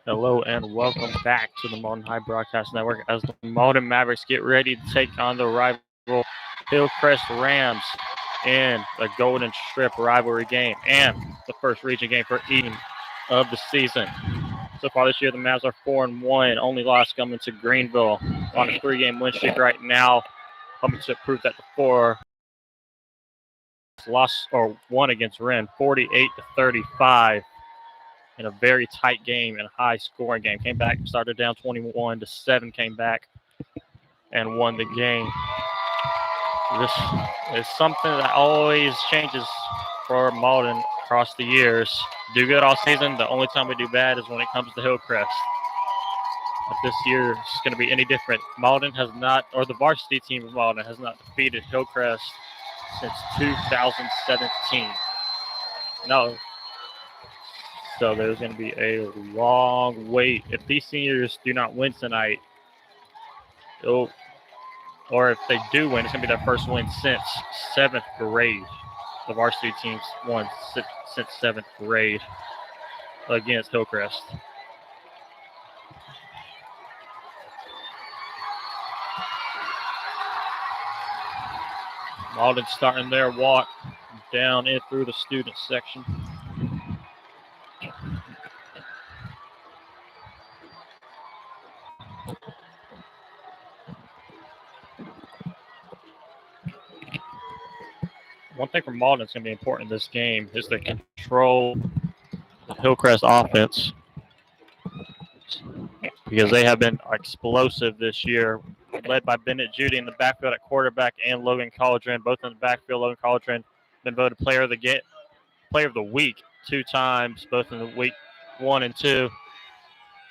Hello and welcome back to the Mauldin High Broadcast Network as the Mauldin Mavericks get ready to take on the rival Hillcrest Rams in the Golden Strip rivalry game and the first region game for each of the season. So far this year, the Mavs are 4-1. Only loss coming to Greenville on a 3-game win streak right now, hoping to prove that to 4. Lost or won against Ren, 48-35. In a very tight game and a high-scoring game. Came back, started down 21-7, came back and won the game. This is something that always changes for Mauldin across the years. Do good all season. The only time we do bad is when it comes to Hillcrest. But this year is going to be any different. Mauldin has not, or the varsity team of Mauldin has not defeated Hillcrest since 2017. No. So there's going to be a long wait. If these seniors do not win tonight, or if they do win, it's going to be their first win since 7th grade. The varsity teams won since 7th grade against Hillcrest. Mauldin starting their walk down in through the student section. One thing for Mauldin that's going to be important in this game is to control the Hillcrest offense because they have been explosive this year, led by Bennett Judy in the backfield at quarterback and Logan Colldren, both in the backfield. Logan Colldren been voted player of the week 2 times, both in the week 1 and 2.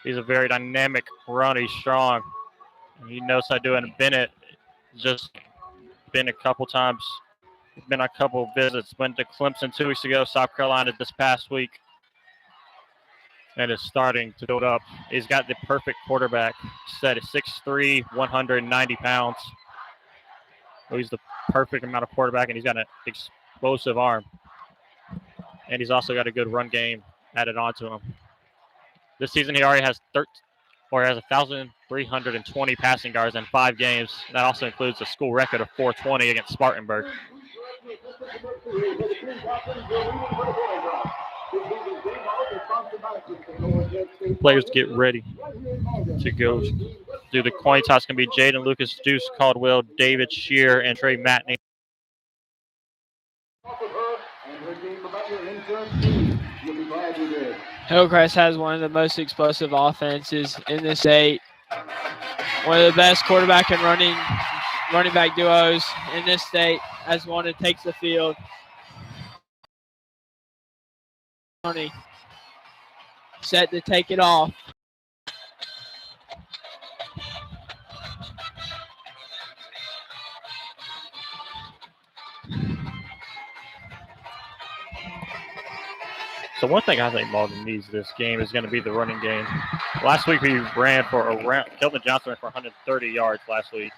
He's a very dynamic runner. He's strong. He knows how to do it. And Bennett just been a couple times. Been on a couple of visits. Went to Clemson 2 weeks ago, South Carolina this past week, and is starting to build up. He's got the perfect quarterback set at 6'3", 190 pounds. So he's the perfect amount of quarterback, and he's got an explosive arm. And he's also got a good run game added onto him. This season, he already has 1,320 passing yards in 5 games. That also includes a school record of 420 against Spartanburg. Players get ready to go do the coin toss. Can be Jaden Lucas, Deuce Caldwell, David Shear, and Trey Matney. Hillcrest has one of the most explosive offenses in the state. One of the best quarterback and running back duos in this state as one that takes the field. Set to take it off. So one thing I think Mauldin needs this game is going to be the running game. Last week we ran for Kelvin Johnson ran for 130 yards last week.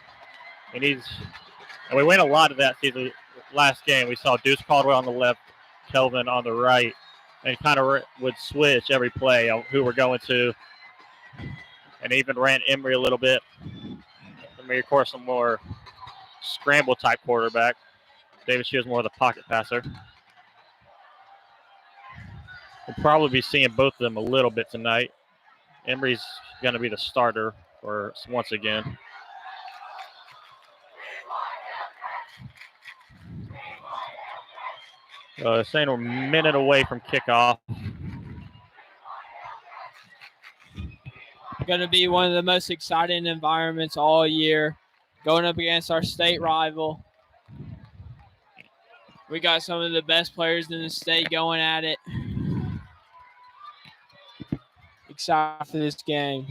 He needs, and we went a lot of that season. Last game we saw Deuce Caldwell on the left, Kelvin on the right, and kind of would switch every play on who we're going to, and even ran Emory a little bit. Emory, of course, a more scramble type quarterback. David Shear is more of the pocket passer. We'll probably be seeing both of them a little bit tonight. Emory's going to be the starter for once again. Saying we're a minute away from kickoff. Going to be one of the most exciting environments all year, going up against our state rival. We got some of the best players in the state going at it. Excited for this game.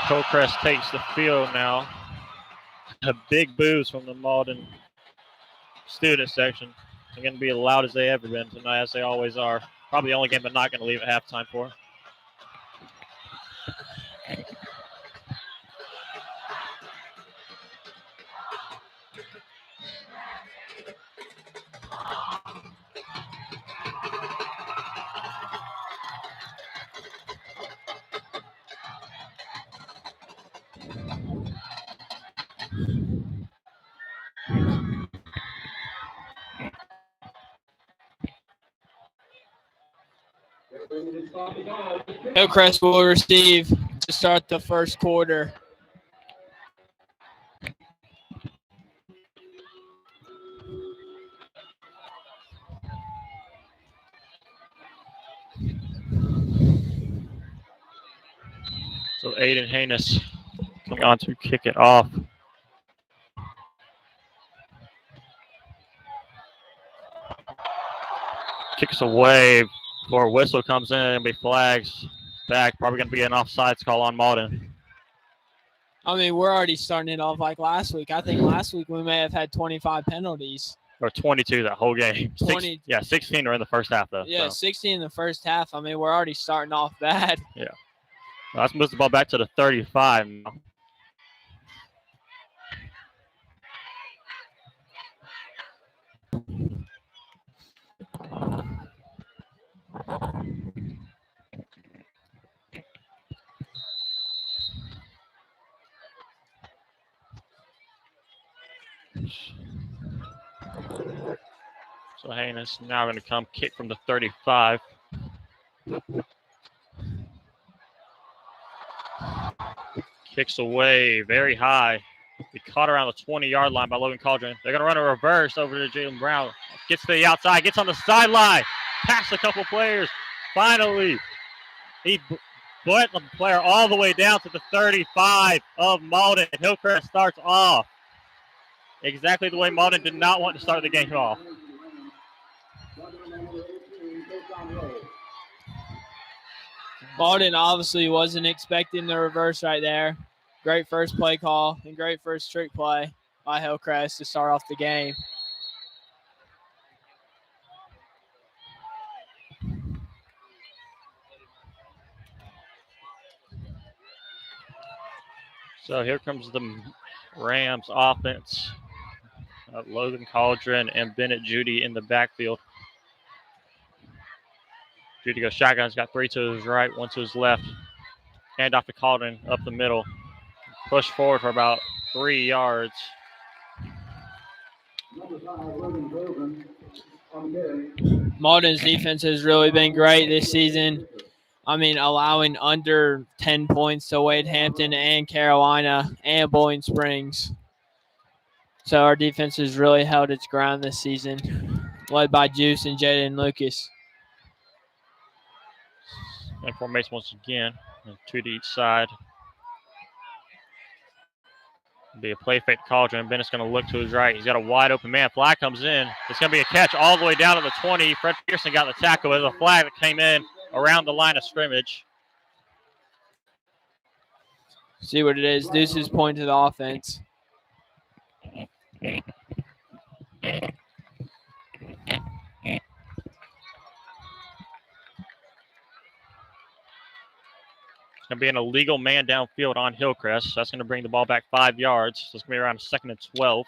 Hillcrest takes the field now. A big boost from the Mauldin student section. They're going to be as loud as they ever been tonight, as they always are. Probably the only game they're not going to leave at halftime for. Hillcrest will receive to start the first quarter. So Aiden Haynes coming on to kick it off. Kicks away before a whistle comes in and be flags back. Probably going to be an offsides call on Mauldin. I mean, we're already starting it off like last week. I think last week we may have had 25 penalties. Or 22 that whole game. 16 are in the first half, though. Yeah, so. 16 in the first half. I mean, we're already starting off bad. Yeah. Well, let's move the ball back to the 35 now. So Haynes now going to come kick from the 35. Kicks away very high. He caught around the 20-yard line by Logan Cauldron. They're going to run a reverse over to Jalen Brown. Gets to the outside, gets on the sideline. Past a couple players. Finally, he went the player all the way down to the 35 of Mauldin. Hillcrest starts off exactly the way Mauldin did not want to start the game off. Mauldin obviously wasn't expecting the reverse right there. Great first play call and great first trick play by Hillcrest to start off the game. So here comes the Rams offense. Logan Cauldron and Bennett Judy in the backfield. Judy goes shotgun. He's got 3 to his right, 1 to his left. Hand off to Cauldron up the middle. Push forward for about 3 yards. Mauldin's defense has really been great this season. I mean, allowing under 10 points to Wade Hampton and Carolina and Bowling Springs. So our defense has really held its ground this season, led by Juice and Jaden Lucas. And formation once again, 2 to each side. Be a play fake to Cauldron. Bennett's going to look to his right. He's got a wide open man. Flag comes in. It's going to be a catch all the way down to the 20. Fred Pearson got the tackle. There's a flag that came in around the line of scrimmage. See what it is. Deuce's point to the offense. Going to be an illegal man downfield on Hillcrest. So that's going to bring the ball back 5 yards. So it's going to be around 2nd and 12.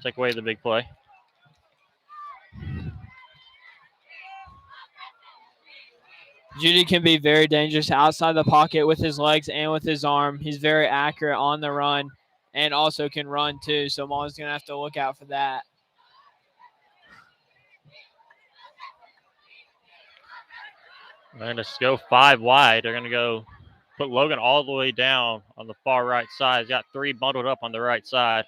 Take away the big play. Judy can be very dangerous outside the pocket with his legs and with his arm. He's very accurate on the run and also can run too. So Mauldin's going to have to look out for that. And let's go 5 wide. They're going to go put Logan all the way down on the far right side. He's got 3 bundled up on the right side.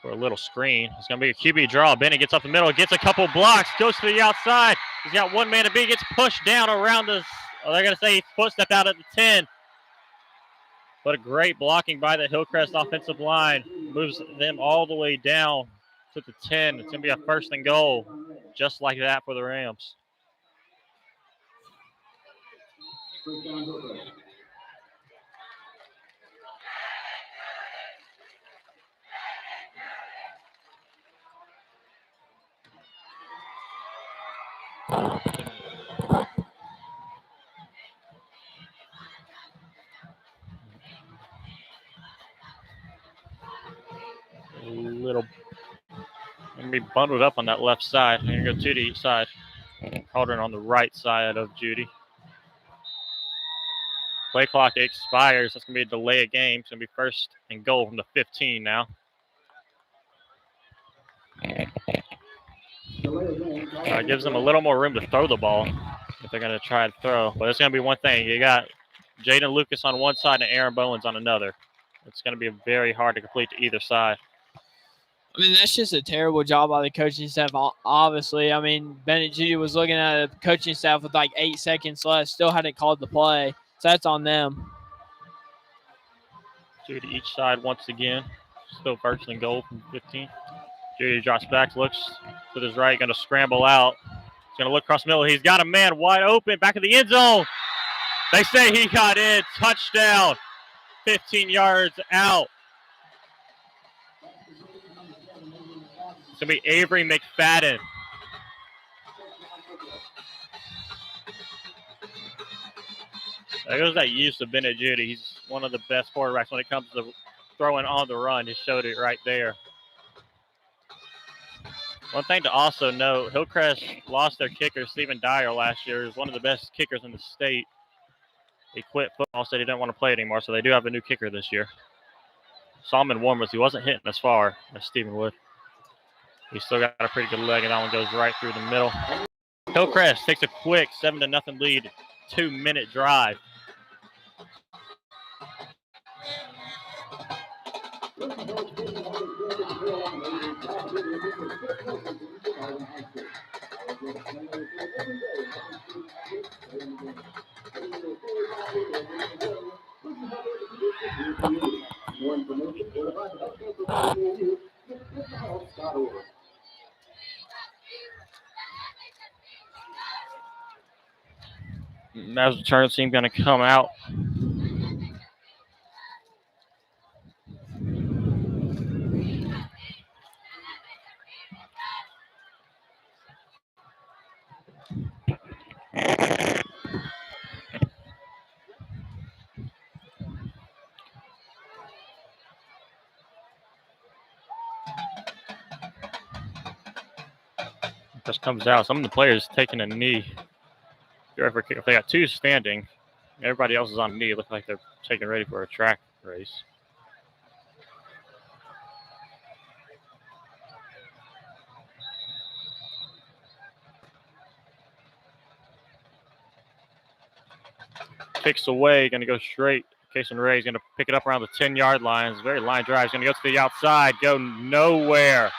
For a little screen. It's going to be a QB draw. Bennett gets up the middle, gets a couple blocks, goes to the outside. He's got 1 man to beat, gets pushed down around the, they're going to say he footstepped out at the 10. But a great blocking by the Hillcrest offensive line. Moves them all the way down to the 10. It's going to be a 1st and goal, just like that for the Rams. Little, gonna be bundled up on that left side. Gonna go two to each side. Cauldron on the right side of Judy. Play clock expires. That's gonna be a delay of game. It's gonna be first and goal from the 15 now. Gives them a little more room to throw the ball if they're gonna try to throw. But it's gonna be one thing. You got Jaden Lucas on one side and Aaron Bowens on another. It's gonna be very hard to complete to either side. I mean, that's just a terrible job by the coaching staff, obviously. I mean, Bennett Judy was looking at the coaching staff with like 8 seconds left, still hadn't called the play. So that's on them. Two to each side once again. Still first and goal from 15. Judy drops back, looks to his right, going to scramble out. He's going to look across the middle. He's got a man wide open, back of the end zone. They say he got in. Touchdown. 15 yards out. It's going to be Avery McFadden. There goes that use of Bennett Judy. He's one of the best quarterbacks when it comes to throwing on the run. He showed it right there. One thing to also note, Hillcrest lost their kicker, Stephen Dyer, last year. He was one of the best kickers in the state. He quit football, said he didn't want to play anymore, so they do have a new kicker this year. Solomon Warmers, he wasn't hitting as far as Stephen would. He's still got a pretty good leg, and that one goes right through the middle. Hillcrest takes a quick 7-0 lead, 2-minute drive. Now's the return team going to come out. Just comes out. Some of the players taking a knee. If they got two standing, everybody else is on a knee. It looks like they're taking ready for a track race. Kicks away, going to go straight. Kason Ray is going to pick it up around the 10-yard line. It's a very line drive. He's going to go to the outside, go nowhere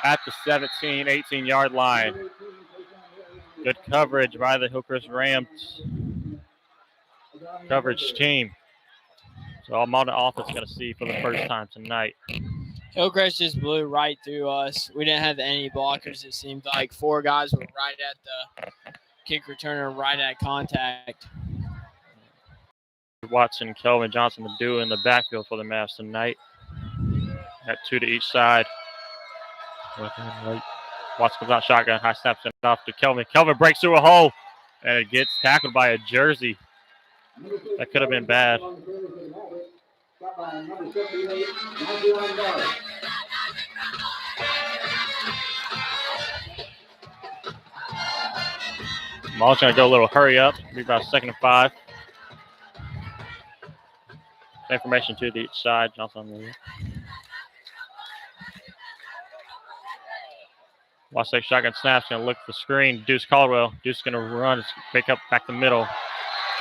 at the 17, 18-yard line. Good coverage by the Hillcrest Rams coverage team. So all Mauldin offense going to see for the first time tonight. Hillcrest just blew right through us. We didn't have any blockers. It seemed like 4 guys were right at the kick returner, right at contact. Watson, Kelvin Johnson, the duo in the backfield for the Mavs tonight. Got 2 to each side. Watson comes out shotgun, high snap sent off to Kelvin. Kelvin breaks through a hole, and it gets tackled by a jersey. That could have been bad. Maul's going to go a little hurry up. Be about 2nd and 5. Information to the each side. Johnson. Wasik shotgun snaps, going to look for the screen. Deuce Caldwell. Deuce going to run, pick up back the middle.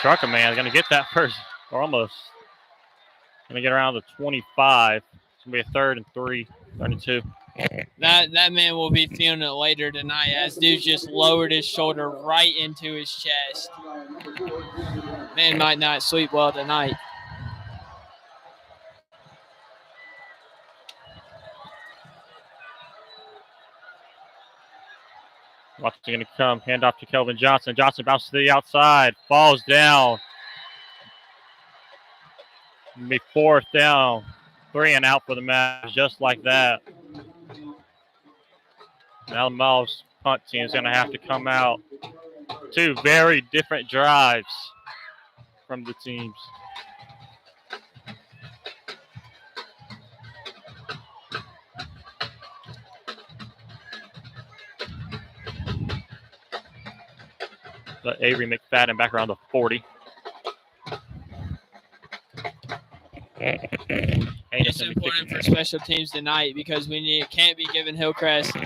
Trucker man going to get that first, or almost. Going to get around the 25. It's going to be a 3rd and 3, 3rd and 2. That man will be feeling it later tonight as Deuce just lowered his shoulder right into his chest. Man might not sleep well tonight. Watson going to come, hand off to Kelvin Johnson. Johnson bounces to the outside, falls down. It'll be 4th down, 3 and out for the Mavs, just like that. Now the Mavs punt team is going to have to come out. Two very different drives from the teams. But Avery McFadden back around the 40. It's important for special teams tonight because can't be giving Hillcrest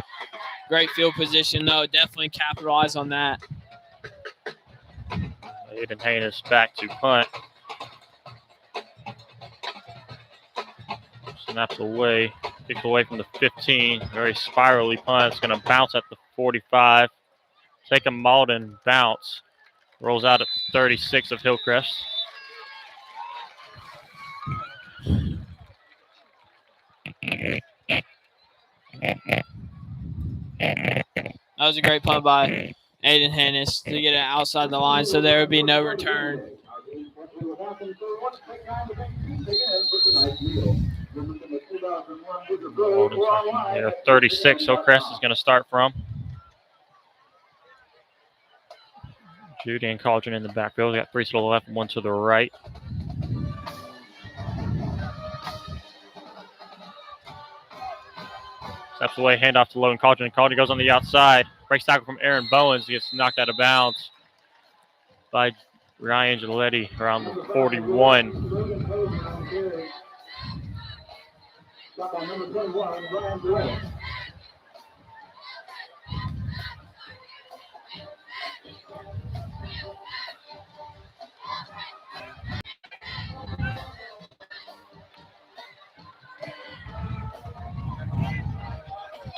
great field position, though. Definitely capitalize on that. Aiden Haynes back to punt. Snaps away, kicks away from the 15. Very spirally punt. It's going to bounce at the 45. Take a Mauldin bounce. Rolls out at the 36 of Hillcrest. That was a great punt by Aiden Hannis to get it outside the line, so there would be no return. Yeah, 36 Hillcrest is going to start from. Judy and Cauldron in the backfield. We got three to the left and one to the right. Steps away, handoff to Logan Cauldron. Cauldron goes on the outside. Breaks tackle from Aaron Bowens. He gets knocked out of bounds by Ryan Giletti around the 41.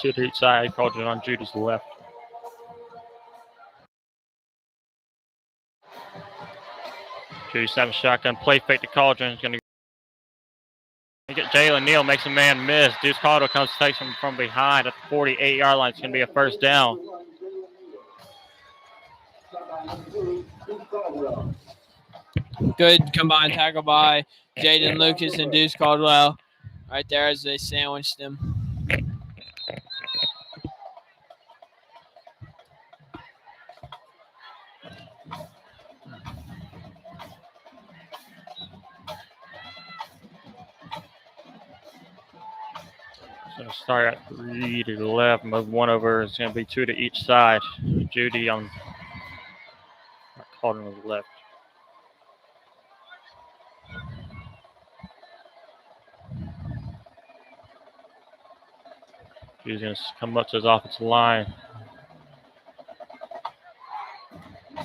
To the each side, Cauldron on Judy's left. Judy snaps shotgun, play fake to Cauldron. He's going to get Jalen Neal, makes a man miss. Deuce Caldwell comes, takes him from behind at the 48-yard line. It's going to be a first down. Good combined tackle by Jaden Lucas and Deuce Caldwell right there as they sandwiched him. So start at 3 to the left, move one over. It's going to be 2 to each side. Judy on Cauldron on the left. He's going to come up to his offensive line.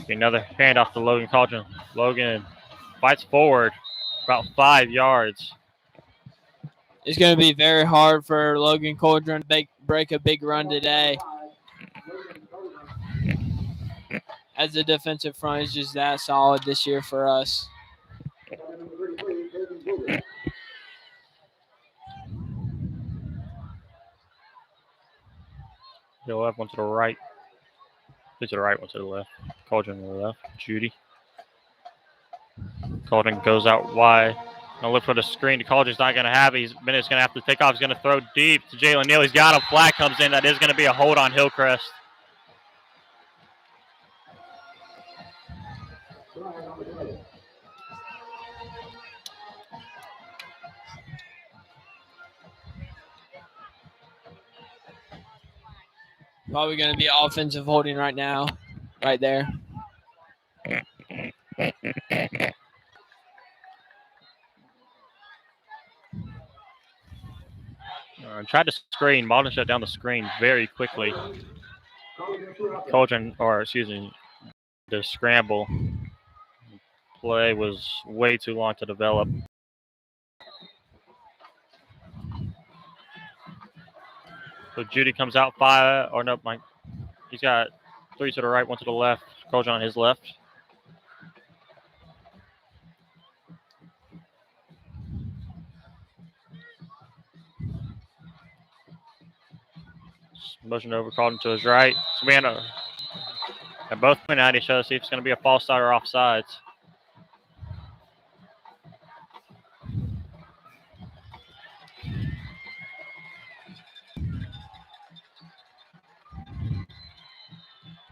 Another handoff to Logan Cauldron. Logan fights forward about 5 yards. It's going to be very hard for Logan Cauldron to break a big run today, as the defensive front is just that solid this year for us. He'll have one to the right. Two to the right, one to the left. Cauldron to the left. Judy. Cauldron goes out wide. Gonna look for the screen. Cauldron's not gonna have it. Bennett's gonna have to take off. He's gonna throw deep to Jalen Neal. He's got him. Flag comes in. That is gonna be a hold on Hillcrest. Probably going to be offensive holding right now, right there. Tried to screen. Mauldin shut down the screen very quickly. Cauldron, or excuse me, the scramble play was way too long to develop. So Judy comes out 5, or no, Mike. He's got 3 to the right, 1 to the left. Cauldron on his left. Motion over, Cauldron to his right. Savannah. And both went at each other, see if it's going to be a false start or offsides.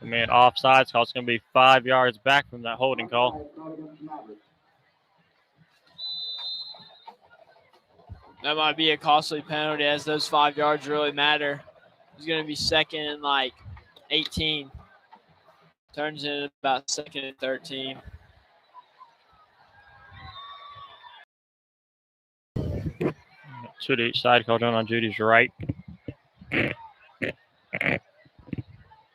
Man, offsides call. It's going to be 5 yards back from that holding call. That might be a costly penalty, as those 5 yards really matter. He's going to be second and like 18. Turns in about second and 13. Two to each side, called on Judy's right.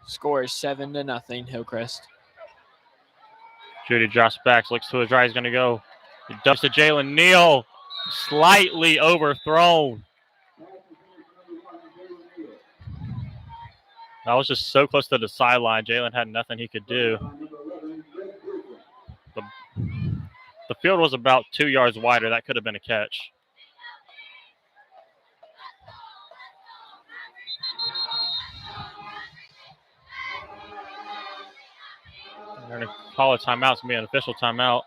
Score is 7-0, Hillcrest. Judy drops back, looks to his right. He's going to go. He dumps to Jalen Neal. Slightly overthrown. That was just so close to the sideline. Jalen had nothing he could do. The field was about 2 yards wider. That could have been a catch. They're going to call a timeout. It's going to be an official timeout.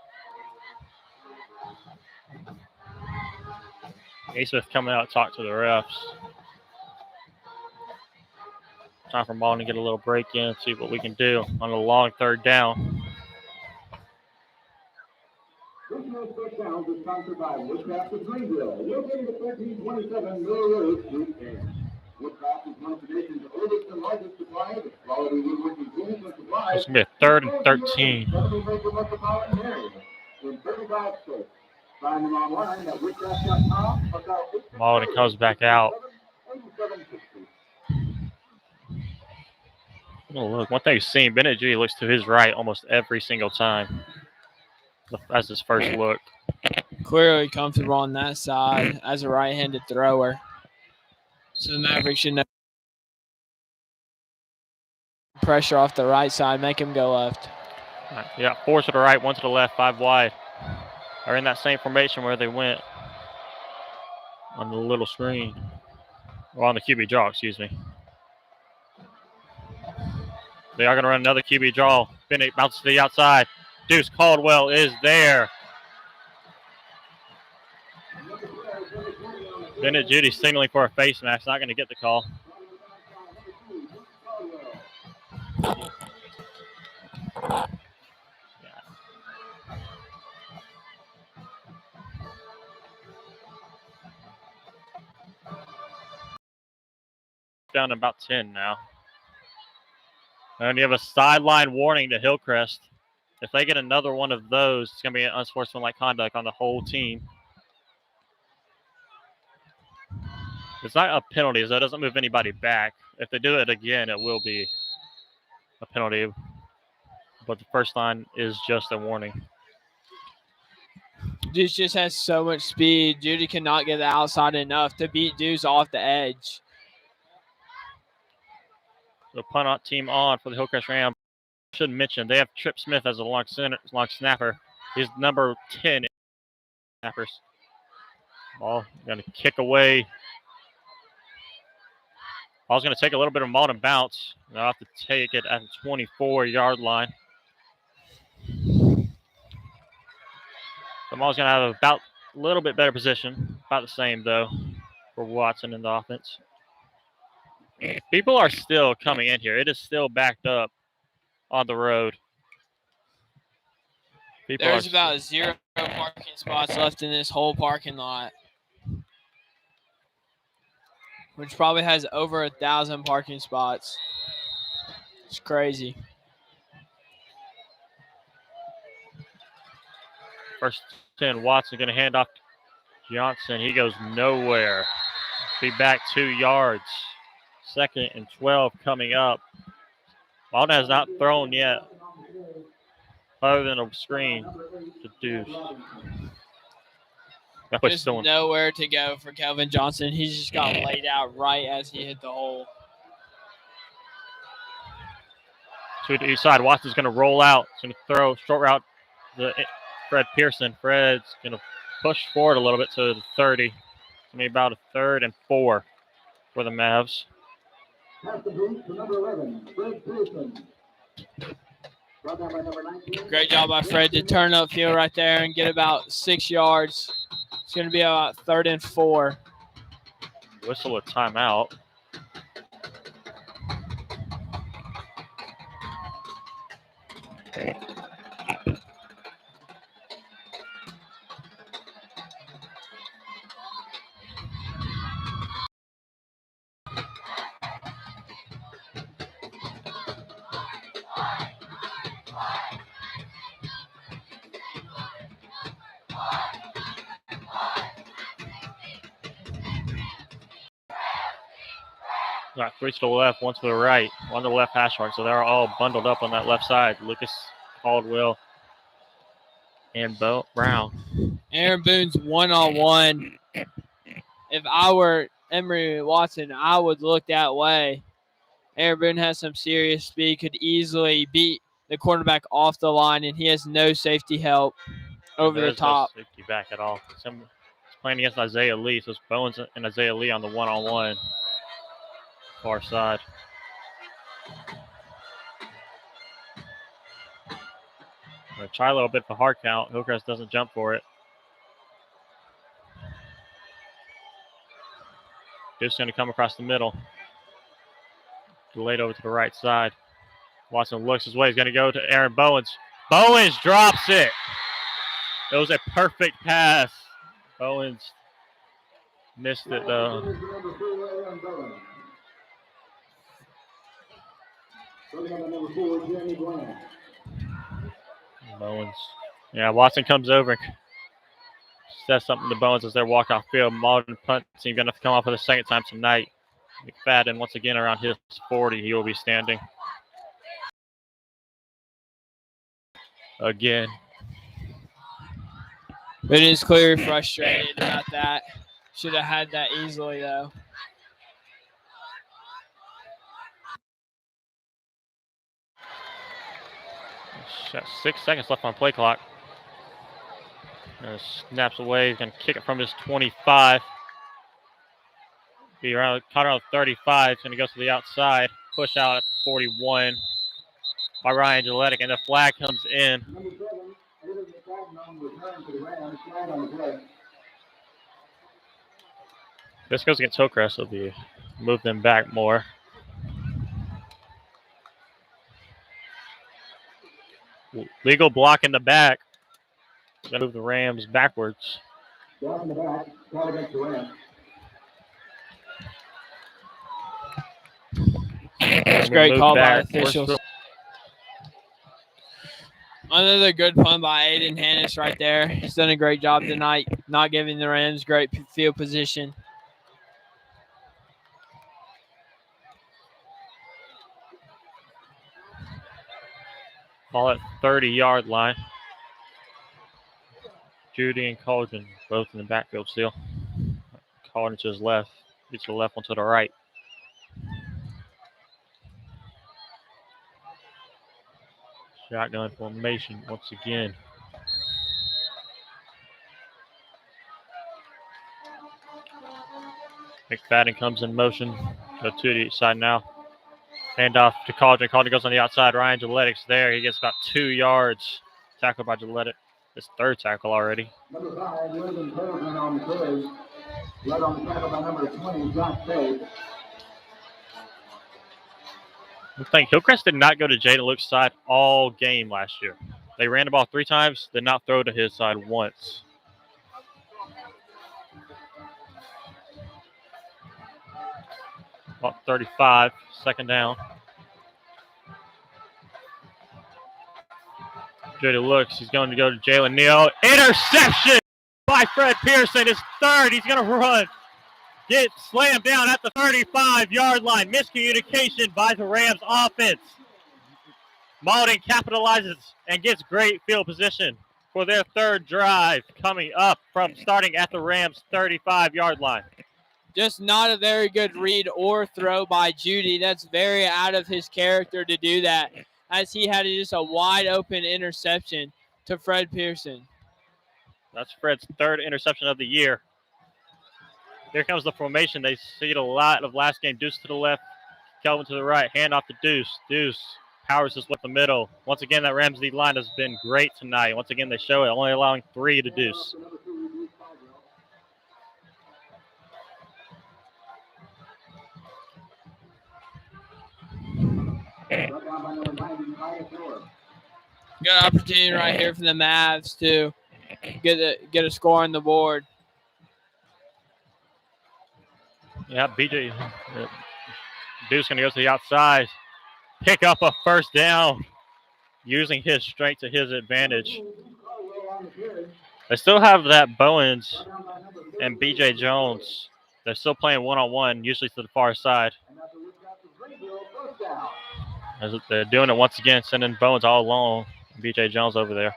Smith coming out to talk to the refs. Time for Mauldin to get a little break in, see what we can do on a long third down. This next first down is sponsored by Woodcraft of Greenville, located at 1327 Mill Road, Suite 10. Woodcraft is one of the nation's oldest and largest suppliers of quality woodworking tools and supplies. It's going to be a 3rd and 13. In 35 states. Find them online at woodcraft.com or call Mauldin comes back out. Oh, look, one thing you've seen, Bennett G looks to his right almost every single time. That's his first look. Clearly comfortable on that side as a right-handed thrower. So the Mavericks should know pressure off the right side, make him go left. Right, yeah, 4 to the right, 1 to the left, 5 wide. Are in that same formation where they went on the little screen. Or on the QB draw, excuse me. They are going to run another QB draw. Bennett bounces to the outside. Deuce Caldwell is there. Bennett Judy signaling for a face mask. Not going to get the call. Down to about 10 now. And you have a sideline warning to Hillcrest. If they get another one of those, it's going to be an unsportsmanlike conduct on the whole team. It's not a penalty, so it doesn't move anybody back. If they do it again, it will be a penalty. But the first line is just a warning. Deuce just has so much speed. Judy cannot get the outside enough to beat Deuce off the edge. The punt team on for the Hillcrest Ram. Should mention they have Trip Smith as a long snapper. He's number 10 in snappers. Ball going to kick away. Ball's going to take a little bit of Mauldin bounce. They'll have to take it at the 24-yard line. The ball's going to have about a little bit better position. About the same, though, for Watson in the offense. People are still coming in here. It is still backed up on the road. There's about 0 parking spots left in this whole parking lot, which probably has over 1,000 parking spots. It's crazy. First 10, Watson going to hand off to Johnson. He goes nowhere. Be back 2 yards. 2nd and 12 coming up. Mauldin has not thrown yet, other than a screen to Deuce. There's nowhere to go for Kelvin Johnson. He's just got laid out right as he hit the hole. To the each side, Watson's going to roll out. He's going to throw short route to Fred Pearson. Fred's going to push forward a little bit to the 30. It's going to be about a 3rd and 4 for the Mavs. Great job by Fred to turn upfield right there and get about 6 yards. It's going to be about 3rd and 4. Whistle a timeout. Got 3 to the left, 1 to the right, 1 to the left hash mark. So they're all bundled up on that left side. Lucas, Caldwell, and Brown. Aaron Boone's one-on-one. If I were Emory Watson, I would look that way. Aaron Boone has some serious speed, could easily beat the quarterback off the line, and he has no safety help over the top. No safety back at all. He's playing against Isaiah Lee, so it's Bowens and Isaiah Lee on the one-on-one far side. Gonna try a little bit for hard count. Hillcrest doesn't jump for it. Just going to come across the middle. Delayed over to the right side. Watson looks his way. He's going to go to Aaron Bowens. Bowens drops it. It was a perfect pass. Bowens missed it, though. Bowens. Yeah, Watson comes over and says something to Bowens as they walk off field. Mauldin punt team going to come off for the second time tonight. McFadden once again around his 40. He will be standing. Again. But it is clearly frustrated about that. Should have had that easily, though. Got 6 seconds left on play clock. Snaps away. He's going to kick it from his 25. Be around, caught around 35. He's going to go to the outside. Push out at 41 by Ryan Gilletic, and the flag comes in. This goes against Hillcrest, so be move them back more. Legal block in the back. Gonna move the Rams backwards. Block in the back. Call against the Rams. That's a great call by officials. Another good punt by Aiden Hannis right there. He's done a great job tonight, not giving the Rams great field position. Ball at 30-yard line. Judy and Colgan both in the backfield still. Colgan to his left. Gets to the left, one to the right. Shotgun formation once again. McFadden comes in motion. Go to the side now. Hand off to Caldron. Caldron goes on the outside. Ryan Gilletic's there. He gets about 2 yards. Tackled by Gilletic. His third tackle already. Number 5, William Colgan on the carry. Right on the tackle by number 20, Josh Day. I think Hillcrest did not go to Jaden Luke's side all game last year. They ran the ball 3 times, did not throw to his side once. About 35, second down. Jody looks, he's going to go to Jalen Neal. Interception by Fred Pearson, his third. He's going to run. Get slammed down at the 35-yard line. Miscommunication by the Rams offense. Mauldin capitalizes and gets great field position for their third drive coming up from starting at the Rams 35-yard line. Just not a very good read or throw by Judy. That's very out of his character to do that, as he had just a wide-open interception to Fred Pearson. That's Fred's third interception of the year. Here comes the formation. They see it a lot of last game. Deuce to the left, Kelvin to the right. Hand off to Deuce. Deuce powers his with the middle. Once again, that Rams D line has been great tonight. Once again, they show it, only allowing 3 to Deuce. Good opportunity right here for the Mavs to get a score on the board. Yeah, BJ. Duke's going to go to the outside, pick up a first down, using his strength to his advantage. They still have that Bowens and BJ Jones. They're still playing one-on-one, usually to the far side. As they're doing it once again, sending Bowens all alone. BJ Jones over there.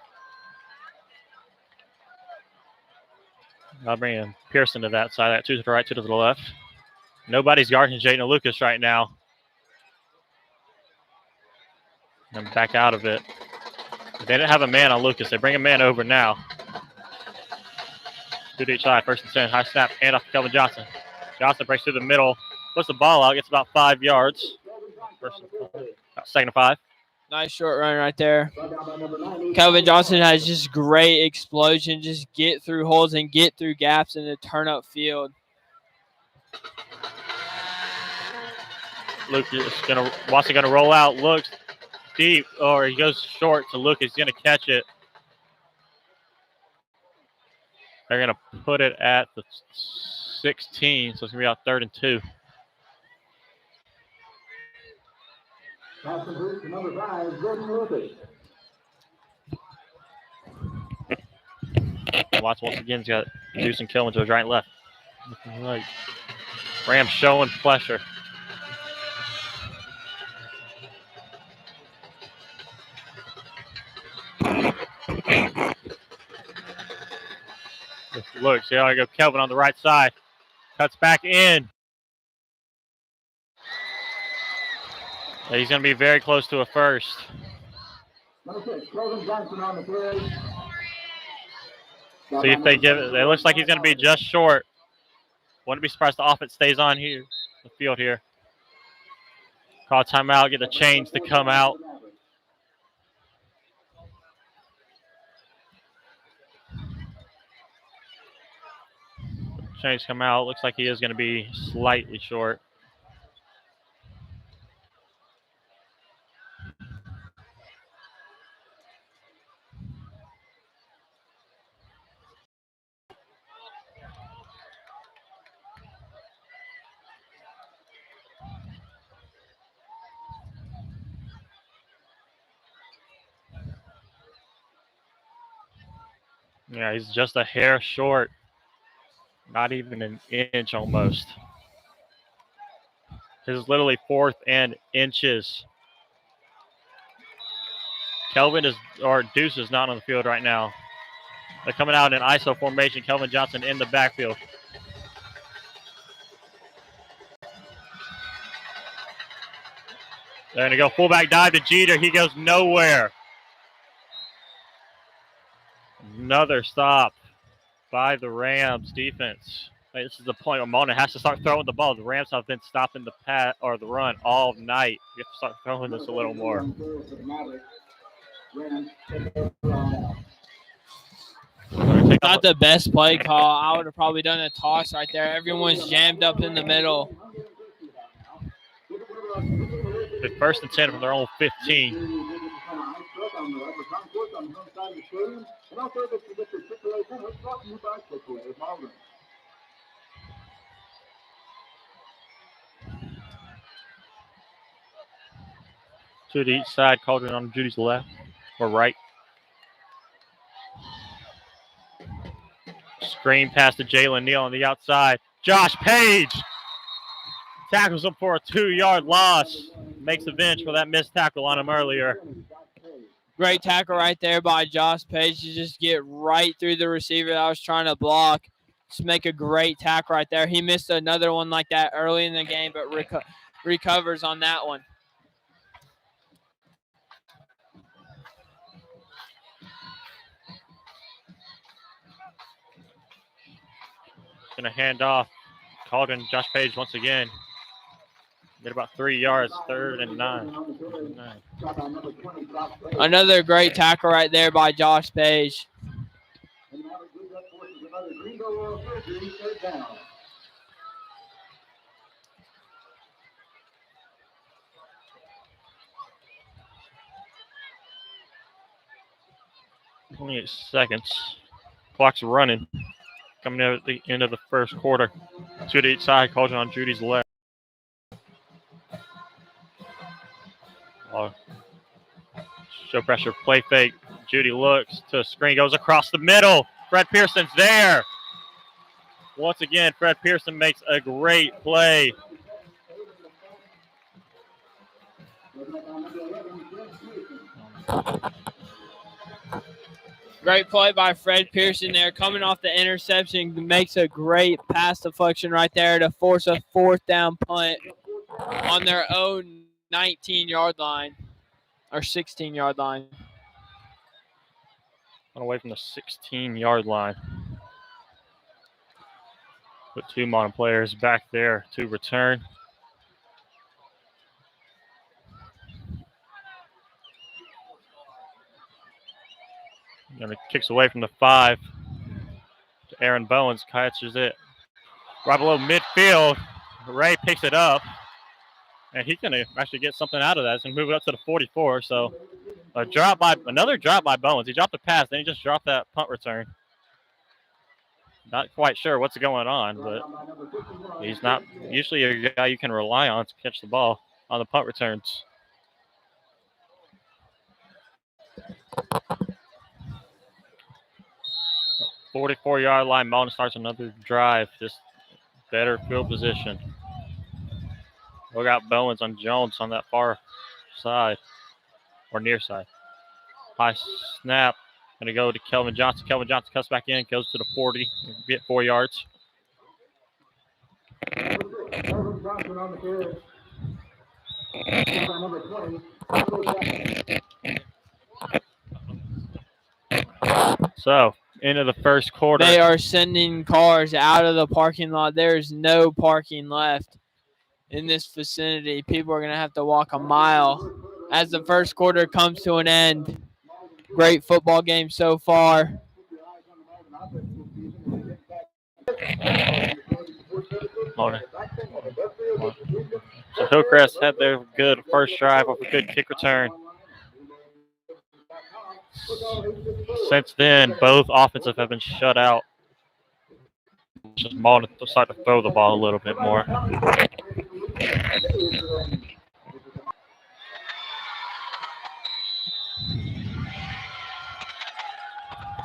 I'll bring in Pearson to that side. Two to the right, two to the left. Nobody's guarding Jaden Lucas right now. And back out of it. They didn't have a man on Lucas. They bring a man over now. Two to each side. First and 10. High snap. Hand off to Kelvin Johnson. Johnson breaks through the middle. Puts the ball out. Gets about 5 yards. Second and 5. Nice short run right there. Kelvin Johnson has just great explosion. Just get through holes and get through gaps in the turn-up field. Watson gonna roll out. Looks deep, or he goes short to Lucas. He's gonna catch it. They're gonna put it at the 16, so it's gonna be out 3rd and 2. Watts once again's got Deuce and Kilman to his right and left. Right. Rams showing pressure. Look, see how I go Kelvin on the right side. Cuts back in. He's going to be very close to a first. See if they give it. It looks like he's going to be just short. Wouldn't be surprised the offense stays on here, the field here. Call timeout, get the change to come out. Change come out. Looks like he is going to be slightly short. Yeah, he's just a hair short. Not even an inch almost. This is literally 4th and inches. Deuce is not on the field right now. They're coming out in ISO formation. Kelvin Johnson in the backfield. They're going to go fullback dive to Jeter. He goes nowhere. Another stop by the Rams defense. This is the point where Mauldin has to start throwing the ball. The Rams have been stopping the the run all night. You have to start throwing this a little more. Not the best play call. I would have probably done a toss right there. Everyone's jammed up in the middle. The 1st and 10 from their own 15. Two to each side. Cauldron on Judy's left or right. Screen pass to Jalen Neal on the outside. Josh Page tackles him for a 2-yard loss. Makes avenge for that missed tackle on him earlier. Great tackle right there by Josh Page to just get right through the receiver that I was trying to block. Just make a great tackle right there. He missed another one like that early in the game, but recovers on that one. Going to hand off. Cauldron, Josh Page once again. Get about 3 yards, 3rd and 9. Another great tackle right there by Josh Page. 28 seconds. Clock's running. Coming out at the end of the first quarter. 2 to each side, calling on Judy's left. Show pressure, play fake. Judy looks to screen, goes across the middle. Fred Pearson's there. Once again, Fred Pearson makes a great play. Great play by Fred Pearson there, coming off the interception, makes a great pass deflection right there to force a 4th down punt on their own 19-yard line or 16-yard line. Away from the 16-yard line. Put 2 Mauldin players back there to return. And it kicks away from the 5 to Aaron Bowens, catches it right below midfield. Ray picks it up, and he's going to actually get something out of that and move it up to the 44. So another drop by Bowens. He dropped the pass, then he just dropped that punt return. Not quite sure what's going on, but he's not usually a guy you can rely on to catch the ball on the punt returns. The 44-yard line, Mauldin starts another drive, just better field position. We got Bowens on Jones on that far side, or near side. High snap. Going to go to Kelvin Johnson. Kelvin Johnson cuts back in, goes to the 40, get 4 yards. So, into the first quarter. They are sending cars out of the parking lot. There's no parking left in this vicinity. People are going to have to walk a mile as the first quarter comes to an end. Great football game so far. So Hillcrest had their good first drive with a good kick return. Since then, both offensive have been shut out. Just Mauldin to start to throw the ball a little bit more.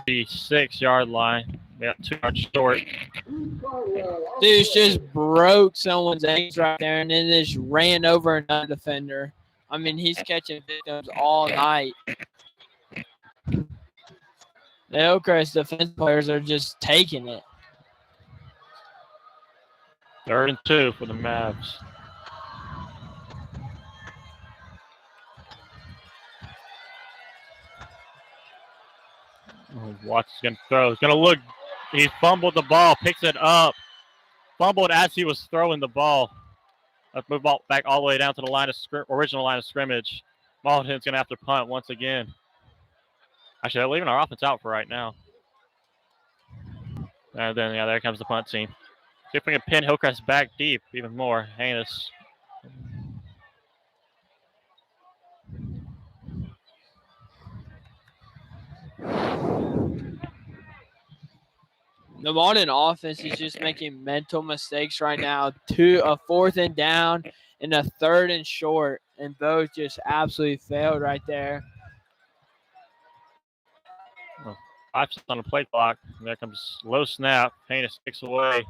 6-yard line. We got 2 yards short. Dude just broke someone's ankles right there and then just ran over another defender. I mean, he's catching victims all night. The Hillcrest defense players are just taking it. 3rd and 2 for the Mavs. Watts is going to throw. He's going to look. He fumbled the ball, picks it up. Fumbled as he was throwing the ball. Let's move ball back all the way down to the original line of scrimmage. Mauldin's going to have to punt once again. Actually, they're leaving our offense out for right now. And then, there comes the punt team. See if we can pin Hillcrest back deep even more. Heinous. The Mauldin offense is just making mental mistakes right now. A 4th and down and a 3rd and short, and both just absolutely failed right there. 5 seconds on the play clock. And there comes low snap. Heinous kicks away.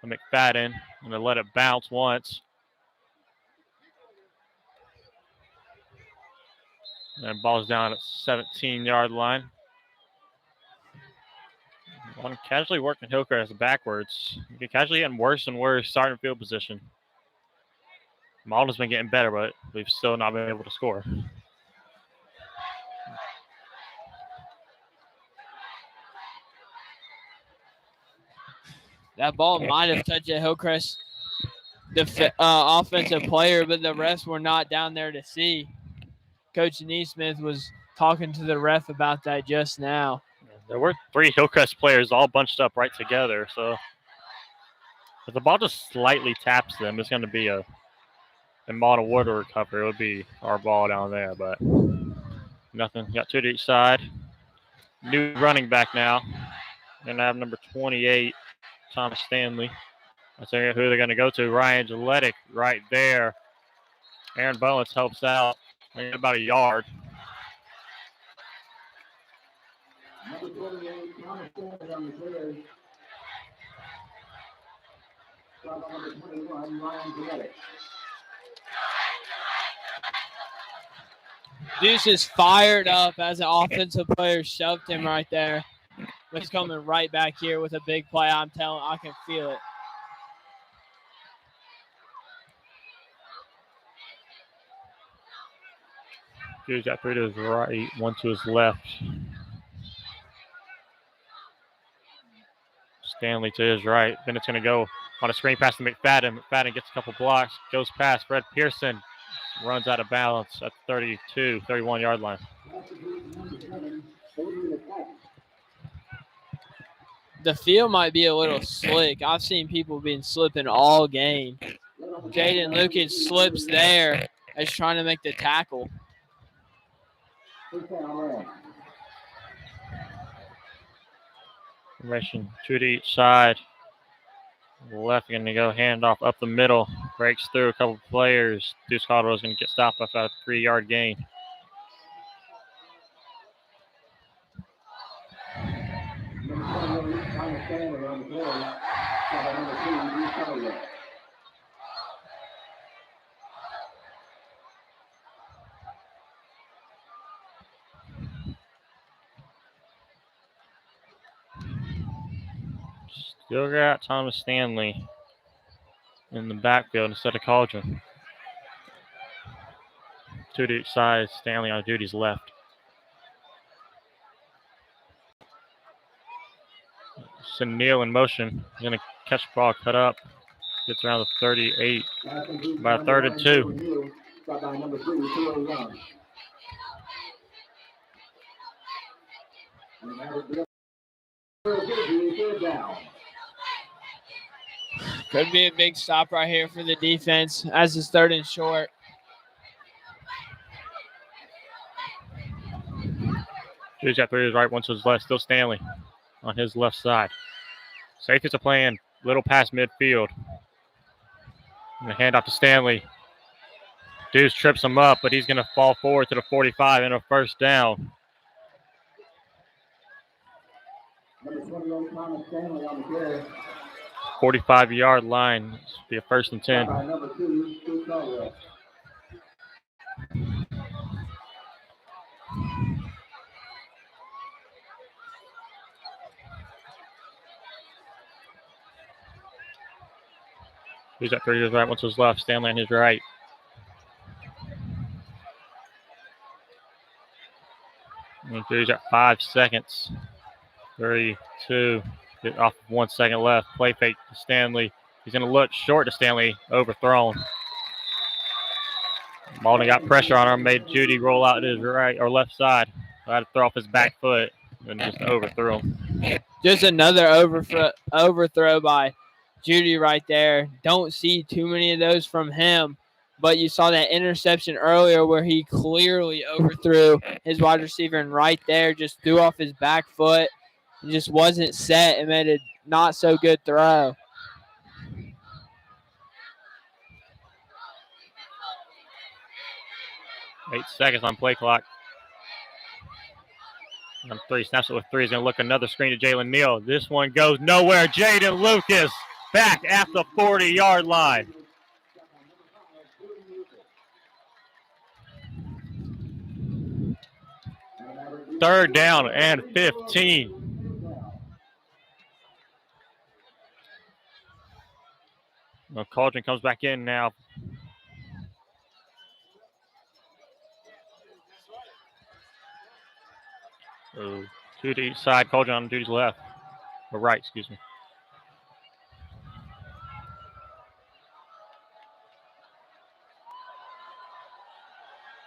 McFadden. Going to let it bounce once. And ball's down at 17-yard line. I'm casually working Hillcrest backwards. You're casually getting worse and worse starting field position. Mauldin's been getting better, but we've still not been able to score. That ball might have touched a Hillcrest offensive player, but the refs were not down there to see. Coach Neesmith was talking to the ref about that just now. There were 3 Hillcrest players all bunched up right together, so if the ball just slightly taps them, it's going to be a Mauldin would recover. It would be our ball down there, but nothing. Got 2 to each side. new running back now. Going to have number 28, Thomas Stanley. That's who they're going to go to. Ryan Gillette right there. Aaron Bowens helps out. They get about a yard. Number 28, Thomas Stanley on the clear. Stop number 21, Ryan Gillette. Deuce is fired up as an offensive player shoved him right there. But he's coming right back here with a big play. I can feel it. Deuce got 3 to his right, 1 to his left. Stanley to his right. Then it's going to go on a screen pass to McFadden. McFadden gets a couple blocks, goes past Fred Pearson, runs out of balance at the 32, 31-yard line. The field might be a little slick. I've seen people been slipping all game. Jaden Lucas slips there as trying to make the tackle. Formation 2 to each side. Left going to go handoff up the middle. Breaks through a couple players. Deuce Caldwell is going to get stopped off at a 3-yard gain. Still got Thomas Stanley in the backfield instead of Cauldron. 2 to each side. Stanley on duty's left. Neal in motion. He's going to catch the ball, cut up. Gets around the 38. About 3rd and 2. Could be a big stop right here for the defense as it's 3rd and short. He's got 3 to his right, 1 to his left. Still Stanley on his left side. Safeties are playing little past midfield. Going to hand off to Stanley. Deuce trips him up, but he's going to fall forward to the 45 and a 1st down. Number 28, Thomas Stanley on the clear. 45-yard line. This will be a 1st and 10. Number 2, Deuce Caldwell. He's at 3 to his right, 1 to his left. Stanley on his right. And he's at 5 seconds. 3, 2. Get off 1 second left. Play fake to Stanley. He's going to look short to Stanley. Overthrown. Mauldin got pressure on him. Made Judy roll out to his right or left side. Had to throw off his back foot and just overthrew him. Just another overthrow by Judy right there. Don't see too many of those from him. But you saw that interception earlier where he clearly overthrew his wide receiver, and right there just threw off his back foot. He just wasn't set and made a not so good throw. Eight seconds on play clock. On 3, snaps it with 3. He's going to look another screen to Jalen Neal. This one goes nowhere. Jaden Lucas back at the 40-yard line. Third down and 15. Well, Cauldron comes back in now. So 2 to each side. Cauldron on duty's left. Or right, excuse me.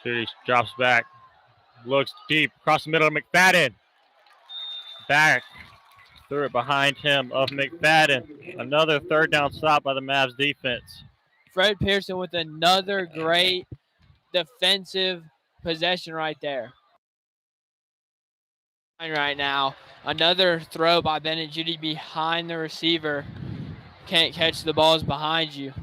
Judy drops back. Looks deep across the middle of McFadden. Back. Threw it behind him of McFadden. Another 3rd down stop by the Mavs defense. Fred Pearson with another great defensive possession right there. Right now, another throw by Bennett Judy behind the receiver. Can't catch the balls behind you.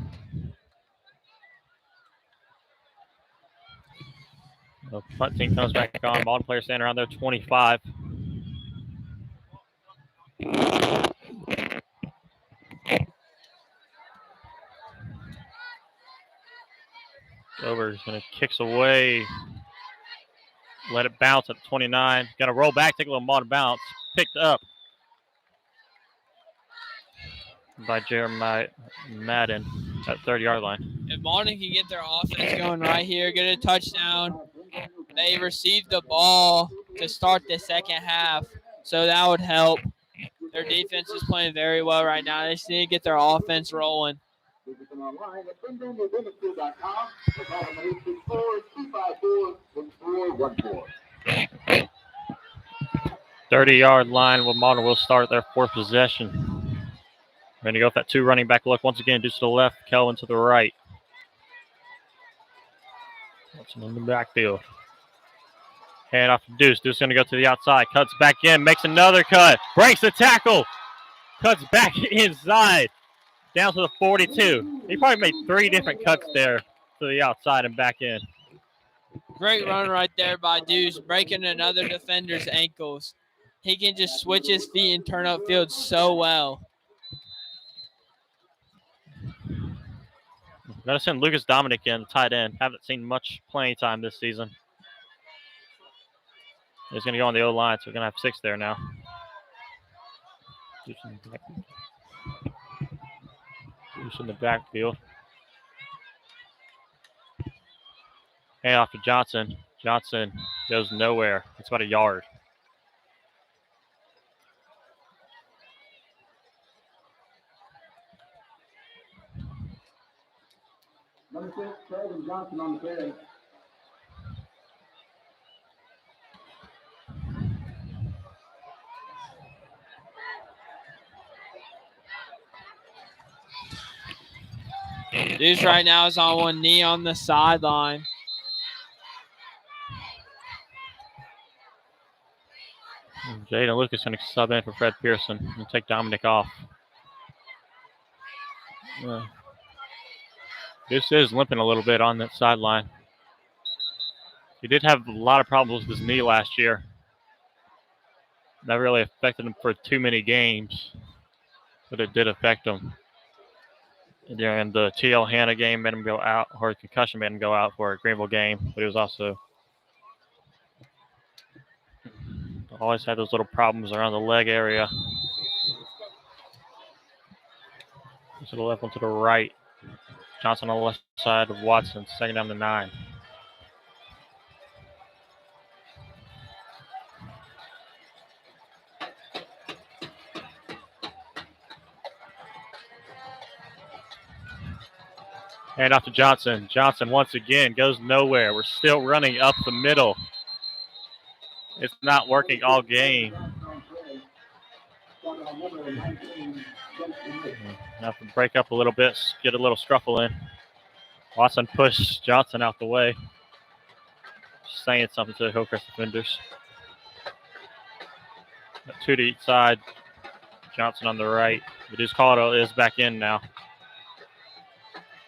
The punt team comes back on. Mauldin player standing around there, 25. Over is going to kicks away. Let it bounce at 29. Got to roll back, take a little Mauldin bounce. Picked up by Jeremiah Madden at 30-yard line. If Mauldin can get their offense going right here, get a touchdown. They received the ball to start the second half, so that would help. Their defense is playing very well right now. They just need to get their offense rolling. Visit them online at FinDandyMinistry.com. The call number 864-254-6414. 30-yard line with Mauldin will start their fourth possession. Ready to go with that two running back look. Once again, Deuce to the left, Kelvin to the right. Watson in the backfield. Hand off to Deuce. Deuce going to go to the outside. Cuts back in. Makes another cut. Breaks the tackle. Cuts back inside. Down to the 42. He probably made 3 different cuts there to the outside and back in. Great run right there by Deuce, breaking another defender's ankles. He can just switch his feet and turn upfield so well. Gotta send Lucas Dominic in, tight end. Haven't seen much playing time this season. He's going to go on the O-line, so we're going to have 6 there now. Deuce in the backfield. Hand off to Johnson. Johnson goes nowhere. It's about a yard. Number 6, Calvin Johnson on the carry. Deuce right now is on one knee on the sideline. Jaden Lucas going to sub in for Fred Pearson and take Dominic off. Deuce is limping a little bit on that sideline. He did have a lot of problems with his knee last year. That really affected him for too many games, but it did affect him. During the TL Hanna game, made him go out, or concussion made him go out for a Greenville game, but he was also always had those little problems around the leg area. To the left, one to the right. Johnson on the left side of Watson, second down to 9. Hand off to Johnson. Johnson once again goes nowhere. We're still running up the middle. It's not working all game. Have to break up a little bit, get a little scuffle in. Watson pushed Johnson out the way. Saying something to the Hillcrest defenders. 2 to each side. Johnson on the right. But his call is back in now.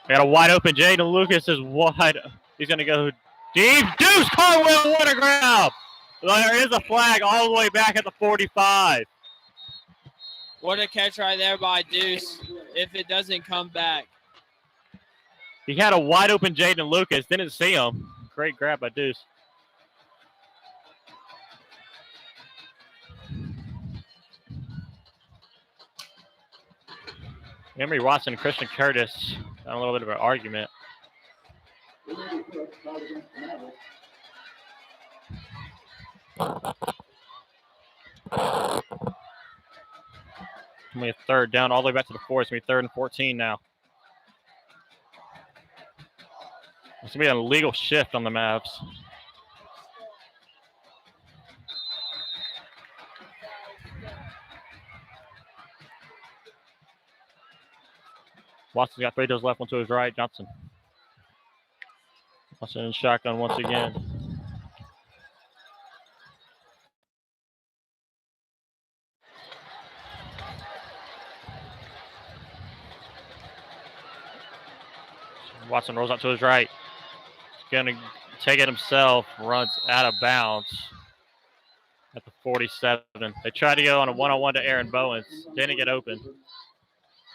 We got a wide open. Jaden Lucas is wide. He's going to go deep. Deuce Carwell, what a grab. There is a flag all the way back at the 45. What a catch right there by Deuce if it doesn't come back. He had a wide open Jaden Lucas. Didn't see him. Great grab by Deuce. Emery Watson and Christian Curtis had a little bit of an argument. We have 3rd down all the way back to the 4. It's going to be 3rd and 14 now. It's going to be an illegal shift on the Mavs. Watson's got 3 to his left, 1 to his right. Johnson. Watson in shotgun once again. Watson rolls out to his right. He's going to take it himself. Runs out of bounds at the 47. They tried to go on a one-on-one to Aaron Bowens. Didn't get open.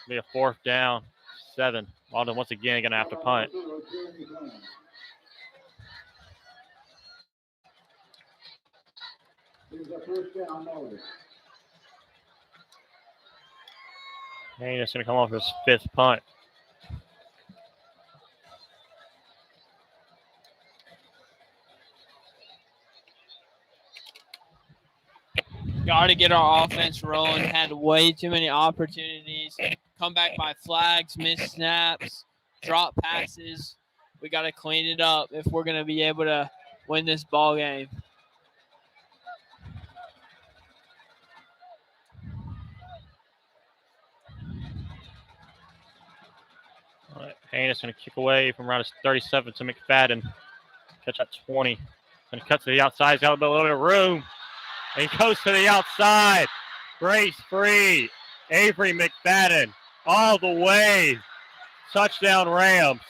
Be a 4th down, 7. Mauldin once again going to have to punt. And it's going to come off his 5th punt. Got to get our offense rolling. Had way too many opportunities. Come back by flags, missed snaps, drop passes. We got to clean it up if we're going to be able to win this ball game. All right, Payne is going to kick away from around his 37 to McFadden. Catch at 20. Going to cut to the outside. He's got a little bit of room. And he goes to the outside. Brace free. Avery McFadden all the way. Touchdown Rams.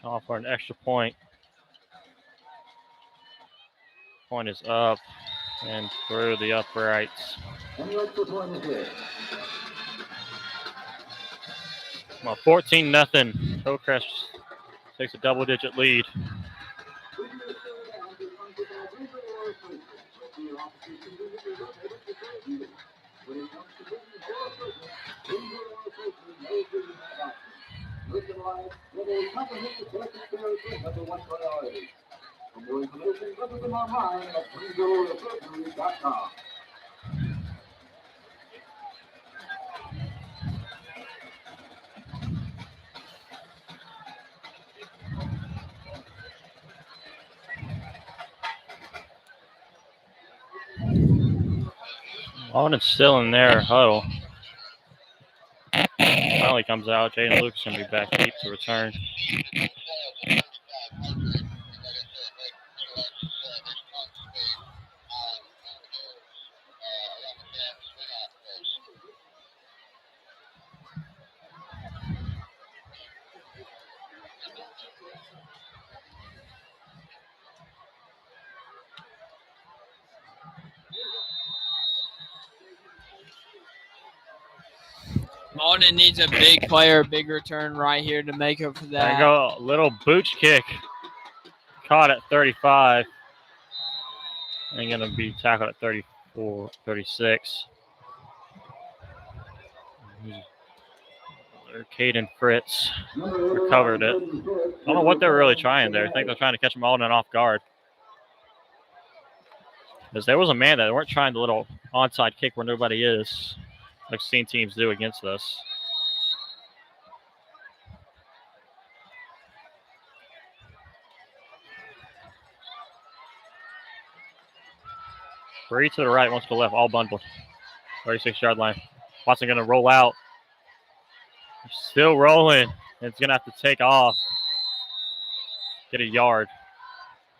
Call for an extra point. Point is up and through the uprights. Well, 14-0. Hillcrest takes a double-digit lead. For more information, visit them online at greenvillesurgery.com. Mauldin's still in their huddle. Finally comes out. Jaden Lucas going to be back deep to return. Mauldin needs a big player, big return right here to make up for that. There you go. A little booch kick. Caught at 35. And going to be tackled at 34, 36. Caden Fritz recovered it. I don't know what they're really trying there. I think they're trying to catch Mauldin off guard. Because there was a man that they weren't trying the little onside kick where nobody is. I've seen teams do against us. Three to the right, one to the left, all bundled. 36-yard line. Watson going to roll out. Still rolling. It's going to have to take off. Get a yard.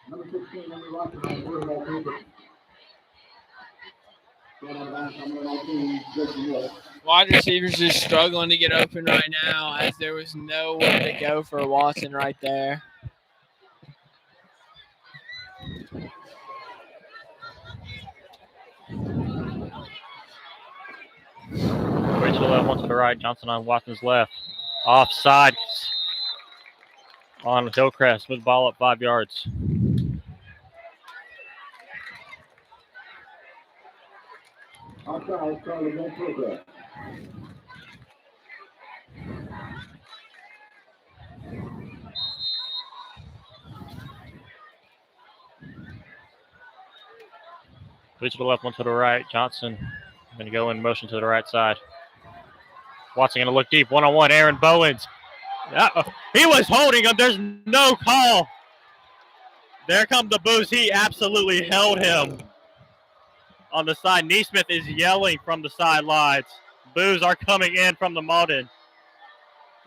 Number 16, number Watson on quarterback paper. Wide receivers just struggling to get open right now as there was nowhere to go for Watson right there. Three to the left, one to the right. Johnson on Watson's left. Offside on Hillcrest. Move the ball up 5 yards. Outside, Charlie Van Hillcrest. Three to the left, one to the right. Johnson Going to go in motion to the right side. Watson going to look deep. One-on-one, Aaron Bowens. He was holding him. There's no call. There comes the booze. He absolutely held him on the side. Neesmith is yelling from the sidelines. Boos are coming in from the Mauldin.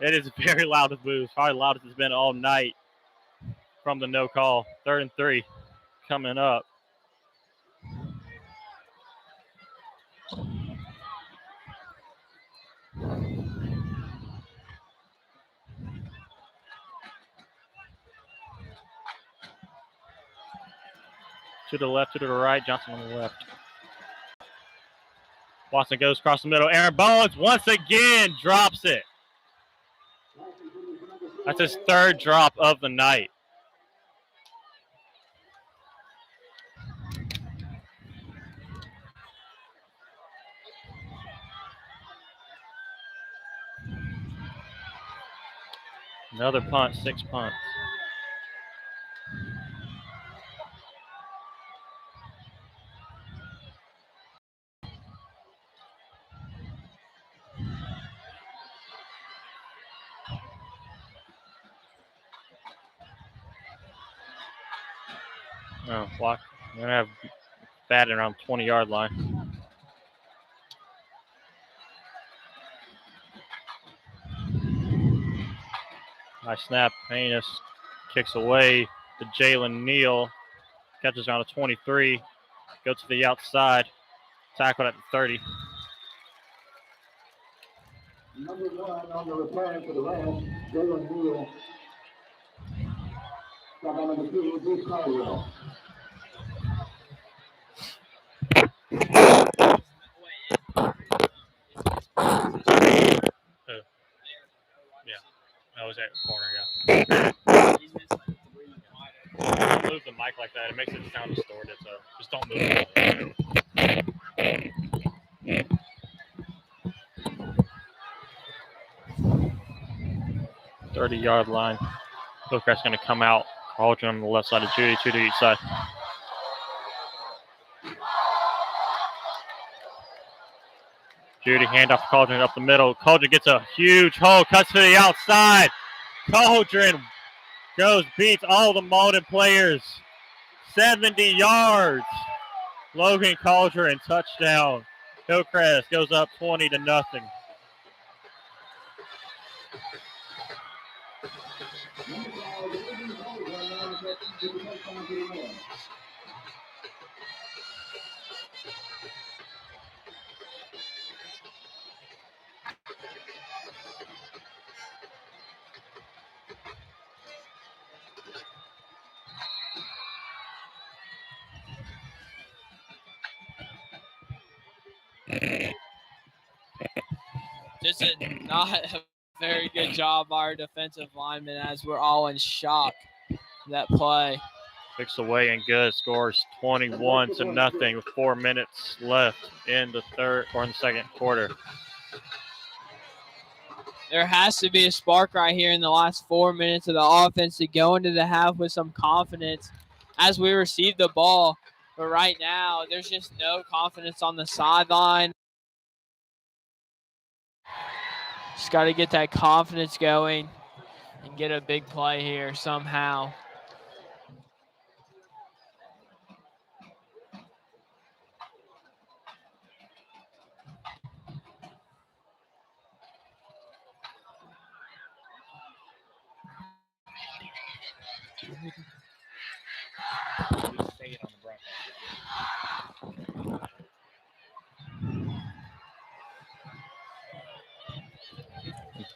It is very loud with boos. Probably loudest it's been all night from the no call. 3rd and 3 coming up. To the left, to the right. Johnson on the left. Watson goes across the middle. Aaron Bowens once again drops it. That's his 3rd drop of the night. Another punt, 6 punts. Oh, block. We're going to have batting around 20-yard line. Nice snap. Paynes kicks away to Jalen Neal. Catches around a 23. Go to the outside. Tackled at the 30. Number 1 on the return for the Rams, Jalen Neal. Stop on number 2, Bruce Caldwell. That was at corner, yeah. Don't move the mic like that. It makes it sound distorted, so just don't move it. 30-yard line. Hillcrest going to come out. Cauldron on the left side of Judy, 2 to each side. Judy, handoff to Cauldron up the middle. Cauldron gets a huge hole, cuts to the outside. Cauldron goes, beats all the Mauldin players. 70 yards. Logan Cauldron, touchdown. Hillcrest goes up 20-0. Just not a very good job by our defensive linemen as we're all in shock that play. Kicks away and good. Scores 21-0 with 4 minutes left in the second quarter. There has to be a spark right here in the last 4 minutes of the offense to go into the half with some confidence as we receive the ball. But right now, there's just no confidence on the sideline. Just got to get that confidence going and get a big play here somehow.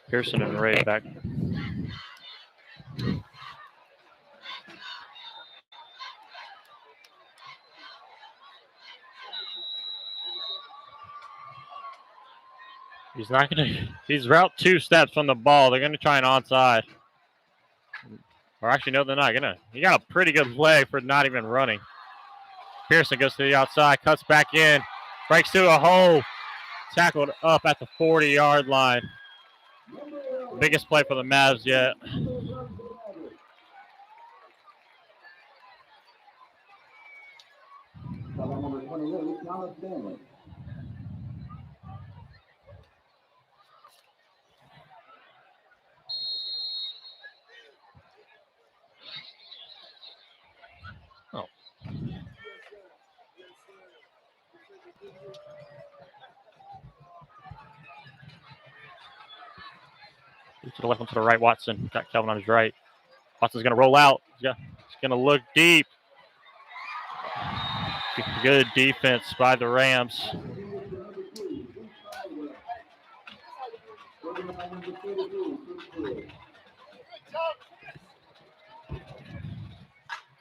Pearson and Ray back. He's not going to. He's route 2 steps from the ball. They're going to try an onside. Or actually, no, they're not going to. He got a pretty good play for not even running. Pearson goes to the outside, cuts back in, breaks through a hole, tackled up at the 40-yard line. Biggest play for the Mavs yet. To the left, one to the right. Watson got Kelvin on his right. Watson's going to roll out. He's going to look deep. Good defense by the Rams.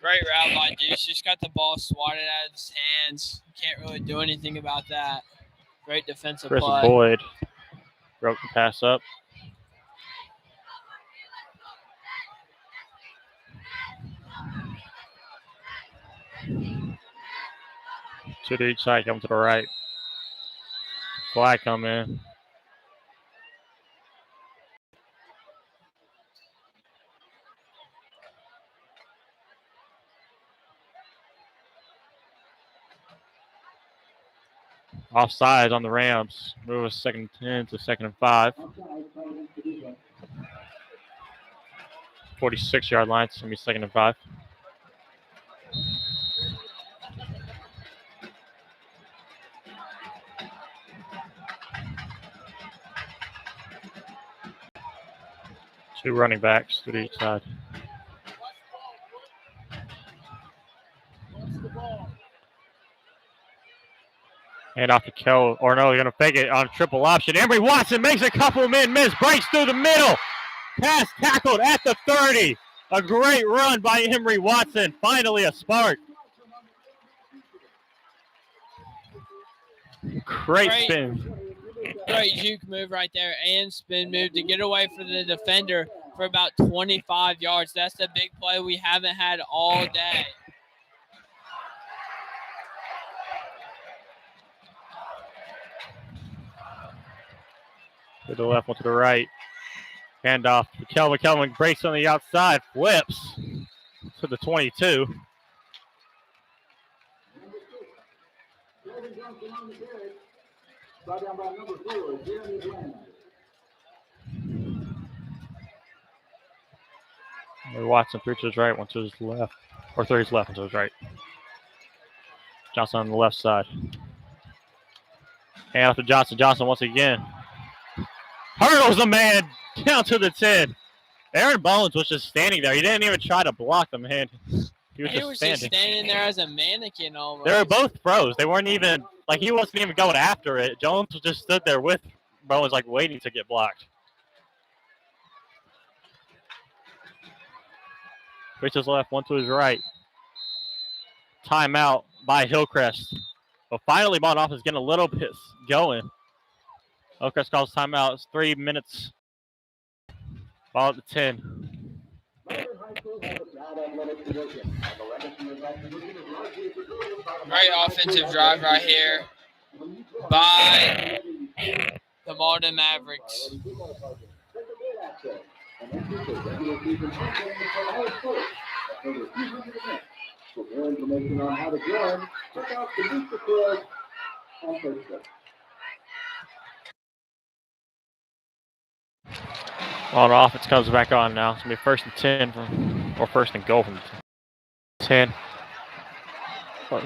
Great route by Deuce. Just got the ball swatted out of his hands. Can't really do anything about that. Great defensive Chris play. Boyd broke the pass up. Two to each side, coming to the right. Flag come in. Offside on the Rams. Move us 2nd and 10 to 2nd and 5. 46-yard line. It's going to be 2nd and 5. Two running backs to each side. Hand off to Kel. Or no, they're going to fake it on triple option. Emory Watson makes a couple men miss. Breaks through the middle. Pass tackled at the 30. A great run by Emory Watson. Finally a spark. Great spin. Great juke move right there and spin move to get away from the defender for about 25 yards. That's the big play we haven't had all day. To the left, one to the right. Handoff to Kelvin. Kelvin breaks on the outside, flips to the 22. Watson through to his right, one to his left. Or through his left, one to his right. Johnson on the left side. Hand off to Johnson. Johnson once again. Hurdles the man down to the 10. Aaron Bones was just standing there. He didn't even try to block the man. He was just standing there as a mannequin almost. They were both froze. They weren't even, like, he wasn't even going after it. Jones just stood there with Bones, like, waiting to get blocked. Three to his left, one to his right. Timeout by Hillcrest. But finally, Mauldin is getting a little bit going. Hillcrest calls timeout. It's 3 minutes. Ball at the 10. Great offensive drive right here by the Mauldin Mavericks. For more information on how to join, check out the Booster Club on Facebook. On offense comes back on now. It's going to be 1st and 10 or 1st and goal from 10. We're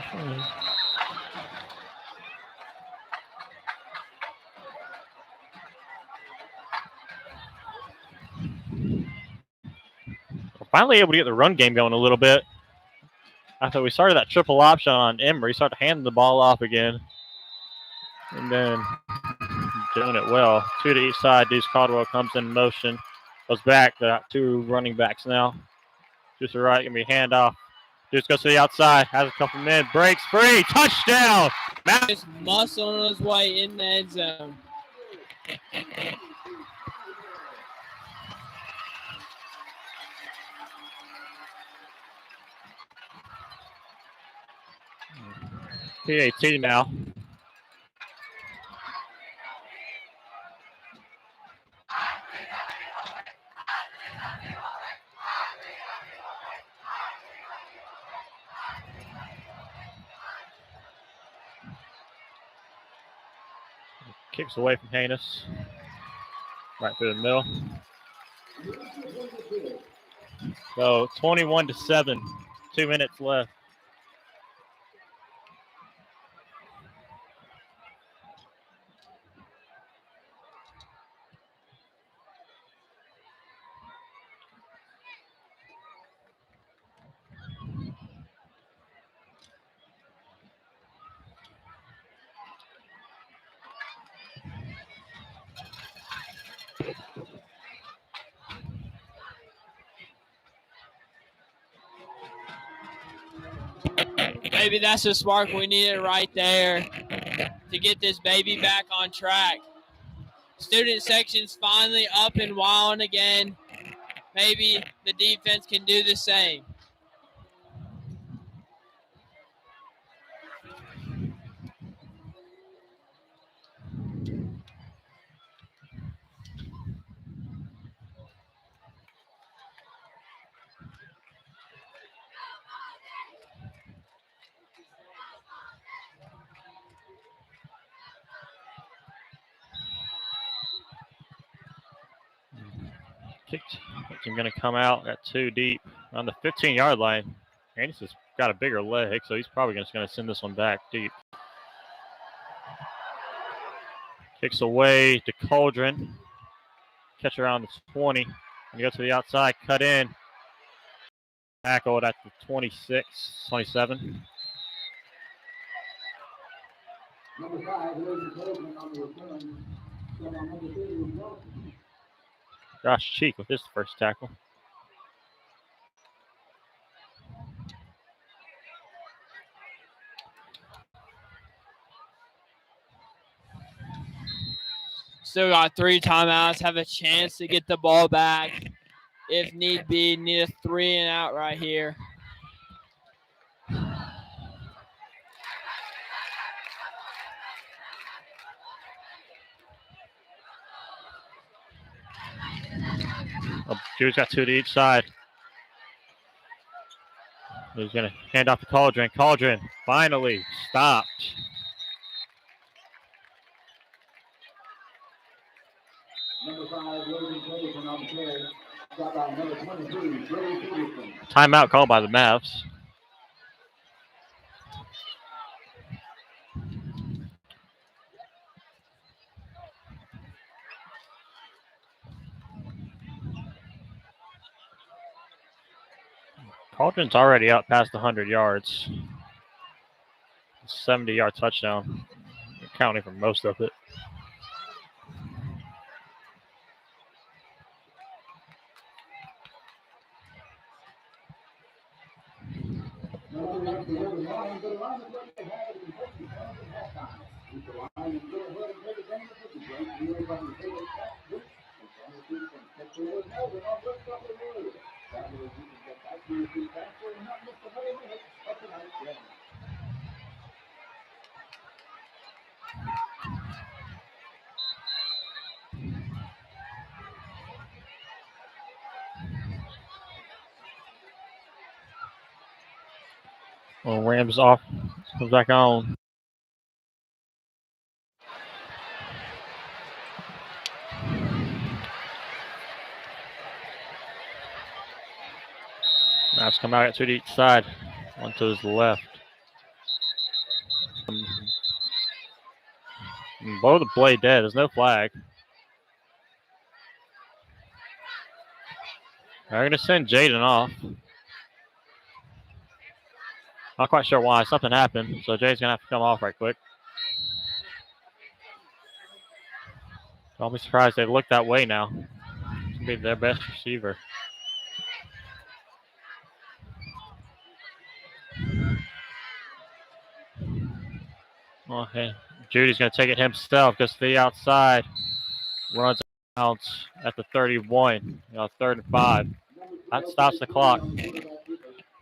finally able to get the run game going a little bit. After we started that triple option on Emory, started handing the ball off again. And then doing it well. Two to each side. Deuce Caldwell comes in motion. Goes back. Got two running backs now. Deuce to the right. Going to be handoff. Deuce goes to the outside. Has a couple men. Breaks free. Touchdown. Just muscle on his way in the end zone. PAT now. Kicks away from Haynes. Right through the middle. So 21-7. 2 minutes left. Maybe that's the spark we needed right there to get this baby back on track. Student section's finally up and wilding again. Maybe the defense can do the same. I'm going to come out at 2 deep on the 15-yard line. Anderson's has got a bigger leg, so he's probably just going to send this one back deep. Kicks away to Cauldron. Catch around the 20. And go to the outside, cut in. Tackled at the 26, 27. Number 5, William Coleman on the return. Number 3 was Josh Cheek with his first tackle. Still got 3 timeouts, have a chance to get the ball back. If need be, need a 3 and out right here. Drew's got 2 to each side. He's going to hand off to Cauldron. Cauldron finally stopped. Number 5, William Coleman on the carry. Got by number 23, Brady Peterson. Timeout called by the Mavs. Cauldron's already out past 100 yards. 70-yard touchdown. Counting for most of it. Well, Rams off, comes back on. Mavs come out at 2 to each side. One to his left. Below the blade dead. There's no flag. They're going to send Jaden off. Not quite sure why. Something happened. So Jaden's going to have to come off right quick. Don't be surprised they look that way now. It's going to be their best receiver. Okay. Judy's going to take it himself. Goes to the outside. Runs out at the 31. 3rd and 5. That stops the clock.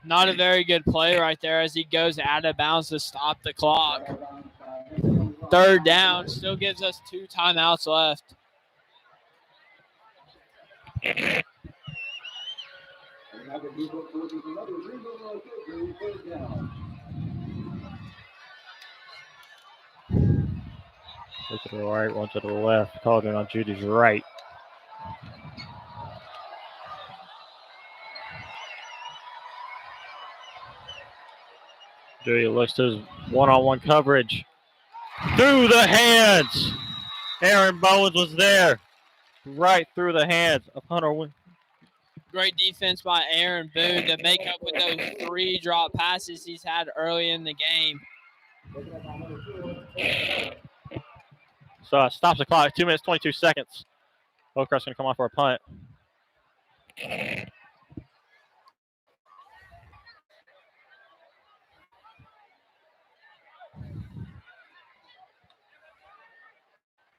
Not a very good play right there as he goes out of bounds to stop the clock. 3rd down. Still gives us 2 timeouts left. One to the right, one to the left. Cauldron on Judy's right. Judy looks to his one-on-one coverage. Through the hands. Aaron Bowens was there. Right through the hands of Hunter Wynn. Great defense by Aaron Boone to make up with those 3 drop passes he's had early in the game. So it stops the clock. 2 minutes, 22 seconds. Hillcrest going to come off for a punt.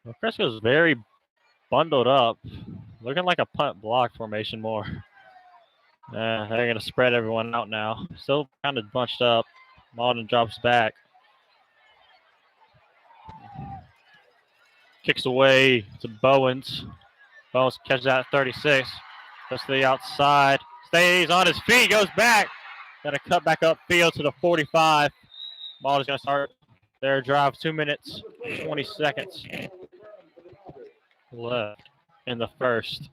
Well, Cresco's very bundled up, looking like a punt block formation more. They're going to spread everyone out now. Still kind of bunched up. Mauldin drops back. Kicks away to Bowens. Bowens catches that at 36. Goes to the outside. Stays on his feet. Goes back. Got to cut back upfield to the 45. Mauldin's going to start their drive. 2 minutes, 20 seconds left in the first.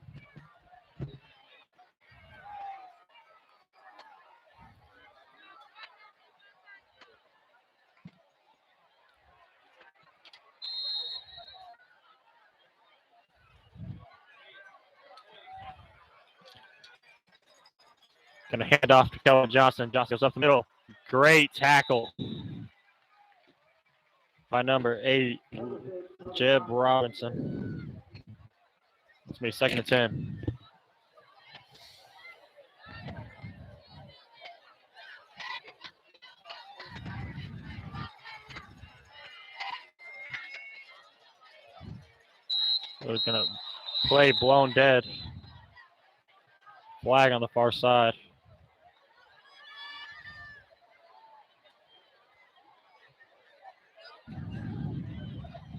Going to hand off to Kelvin Johnson. Johnson goes up the middle. Great tackle by number 8, Jeb Robinson. It's going to be 2nd and 10. We're going to play blown dead. Flag on the far side.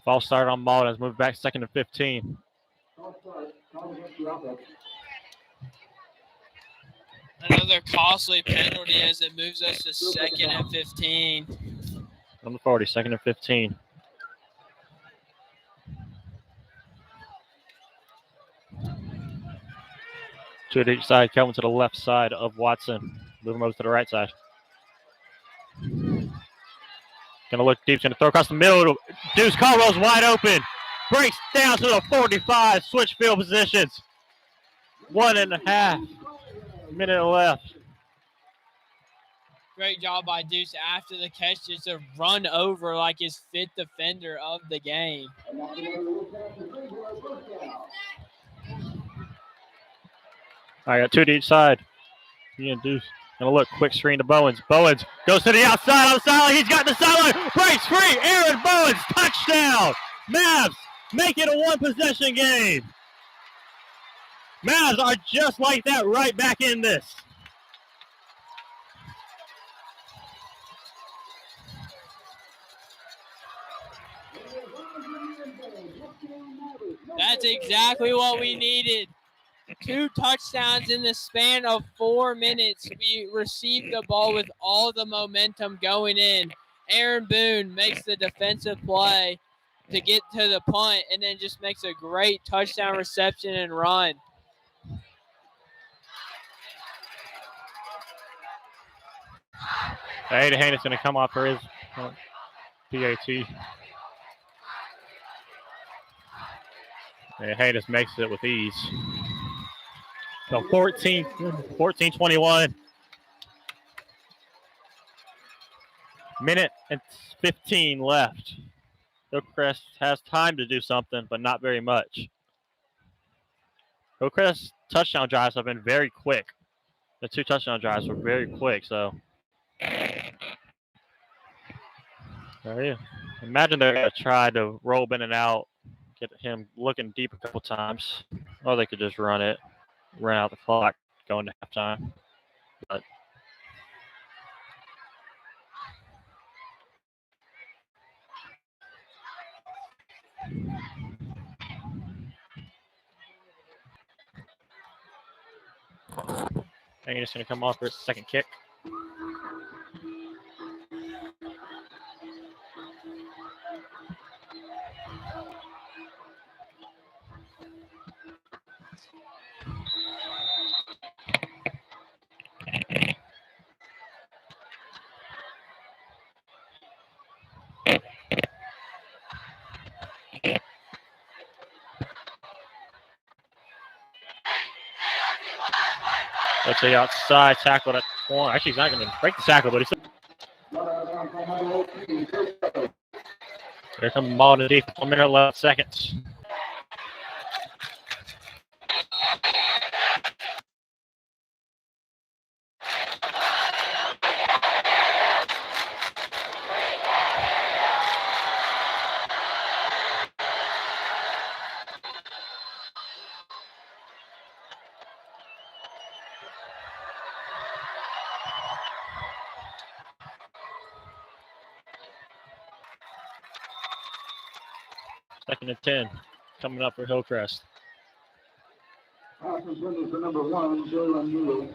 False start on Mauldin. Has moved back 2nd and 15. Another costly penalty as it moves us to 2nd and 15. On the 40, 2nd and 15. Two to each side. Kelvin to the left side of Watson. Move him over to the right side. Gonna look deep. Gonna throw across the middle. Deuce Caldwell's wide open. Breaks down to the 45. Switch field positions. 1.5 minute left. Great job by Deuce after the catch just to run over like his 5th defender of the game. All right, got 2 to each side. He and Deuce. Gonna look, quick screen to Bowens. Bowens goes to the outside on the sideline. He's got the sideline. Breaks free. Aaron Bowens, touchdown. Mavs make it a 1-possession game. Mavs are just like that right back in this. That's exactly what we needed. 2 touchdowns in the span of 4 minutes. We received the ball with all the momentum going in. Aaron Boone makes the defensive play to get to the punt and then just makes a great touchdown reception and run. Hey, Hayden's going to come off for his PAT. And Hayden makes it with ease. So 14-21. Minute and 15 left. Hillcrest has time to do something, but not very much. Hillcrest's touchdown drives have been very quick. The 2 touchdown drives were very quick, so. There you imagine they're going to try to roll in and out, get him looking deep a couple times, or they could just run out the clock, going to halftime. But and he's going to come off for his 2nd kick. Let's say outside tackle at 20. Actually, he's not going to break the tackle, but he's. Here comes Mauldin deep. 1 minute left, seconds. 2nd and 10 coming up for Hillcrest. Pass intended for number 1, Jalen Mueller.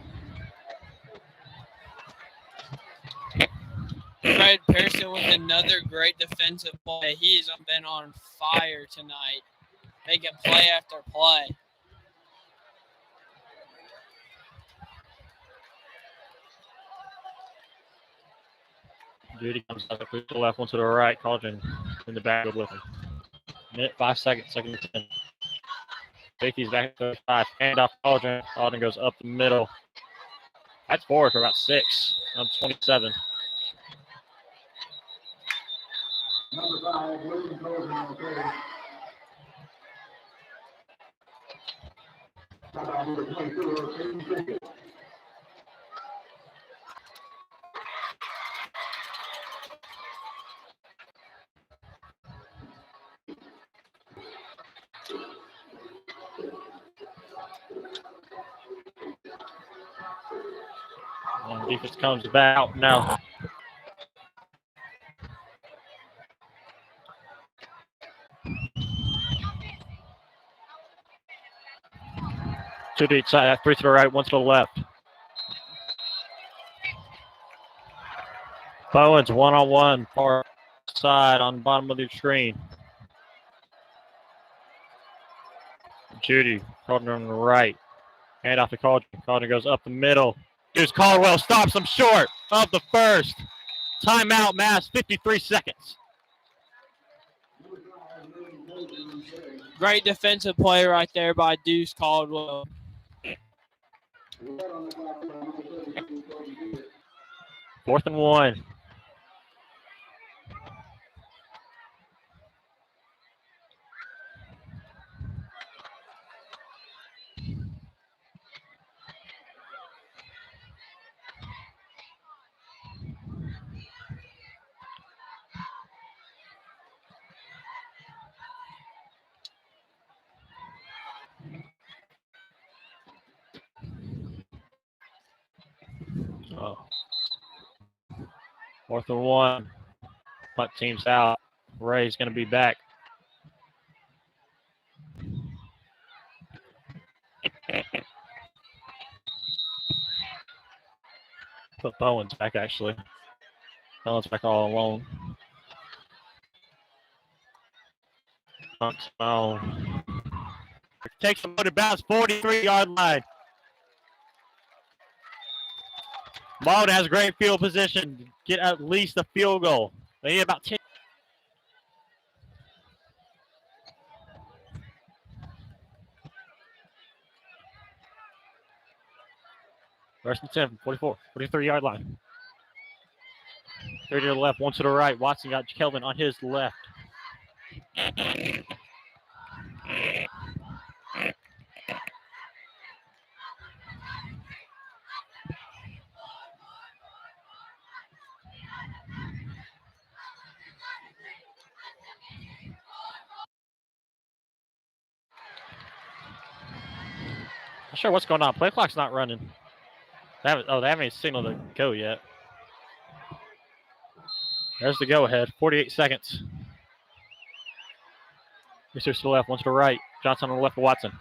Fred Pearson with another great defensive play. He's been on fire tonight, making play after play. Judy comes out to the left, one to the right. Cauldron in the backfield with him. Minute 5 seconds, 2nd and 10. Safety's back to 5. Hand off Cauldron. Cauldron goes up the middle. That's forward for about 6 on 27. Number 5, William Cauldron on carry. Number 24, Peyton Pickett. And defense comes back out now. Two to each side, 3 to the right, 1 to the left. Bowens one-on-one, far side on the bottom of the screen. Judy, Cauldron on the right. Hand off to Cauldron. Cauldron goes up the middle. Here's Caldwell, stops him short of the first. Timeout, Mass, 53 seconds. Great defensive play right there by Deuce Caldwell. Fourth and 1. Oh. 4th and 1. Punt team's out. Ray's going to be back. Put Bowen's back, actually. Bowen's back all alone. Punt Bowen. Takes the motor bounce, 43-yard line. Mauldin has great field position to get at least a field goal. They need about 10. First and 10, 44, 43-yard line. 30 to the left, 1 to the right. Watson got Kelvin on his left. Not sure what's going on. Play clock's not running. They haven't even signaled to go yet. There's the go ahead. 48 seconds. Mr. to the left, 1 to the right. Johnson on the left of Watson.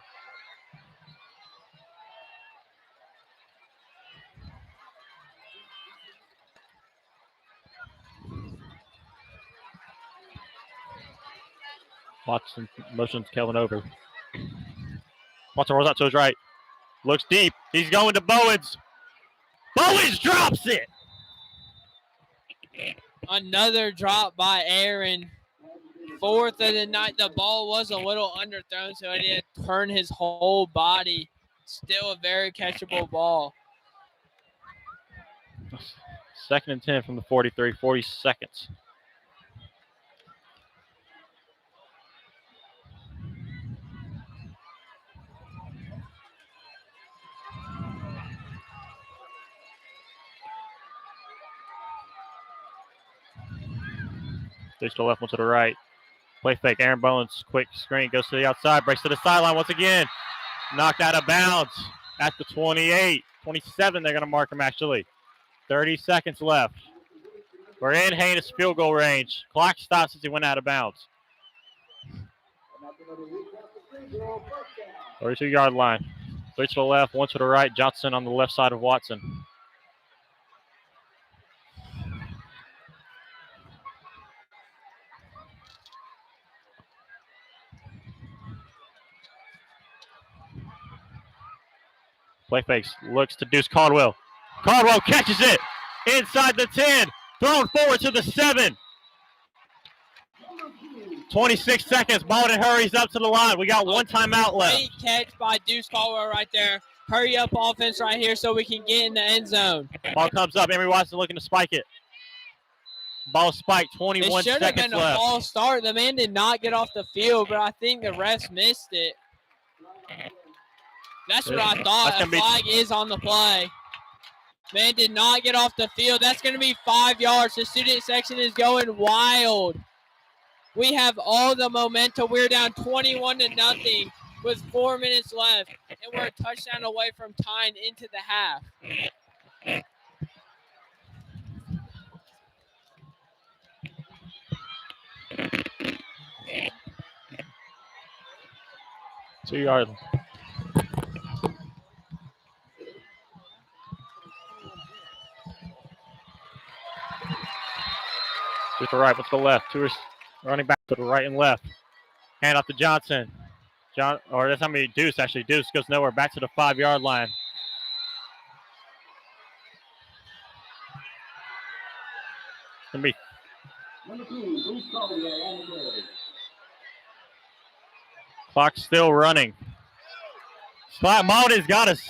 Watson motions Kelvin over. Watson rolls out to his right. Looks deep. He's going to Bowens. Bowens drops it. Another drop by Aaron. 4th of the night. The ball was a little underthrown, so he had to turn his whole body. Still a very catchable ball. 2nd and 10 from the 43, 40 seconds. Stage to the left, 1 to the right. Play fake. Aaron Bowens, quick screen, goes to the outside, breaks to the sideline once again. Knocked out of bounds at the 28. 27, they're going to mark him actually. 30 seconds left. We're in Haynes field goal range. Clock stops as he went out of bounds. 32-yard line. 3 to the left, 1 to the right. Johnson on the left side of Watson. Play fakes, looks to Deuce Caldwell. Caldwell catches it inside the 10, thrown forward to the 7. 26 seconds. Mauldin hurries up to the line. We got one timeout left. Great catch by Deuce Caldwell right there. Hurry up offense right here so we can get in the end zone. Ball comes up. Emory Watson looking to spike it. Ball spiked. 21 It should have seconds been a left. false start. The man did not get off the field, but I think the refs missed it. That's what I thought. A flag is on the play. Man did not get off the field. That's going to be 5 yards. The student section is going wild. We have all the momentum. We're down 21-0 with 4 minutes left, and we're a touchdown away from tying into the half. Two-yard. To the right, with the left. Two running back to the right and left. Hand off to Johnson. That's how many Deuce actually. Deuce goes nowhere. Back to the 5-yard line. Gonna be. Clock's still running. Mauldin's got us.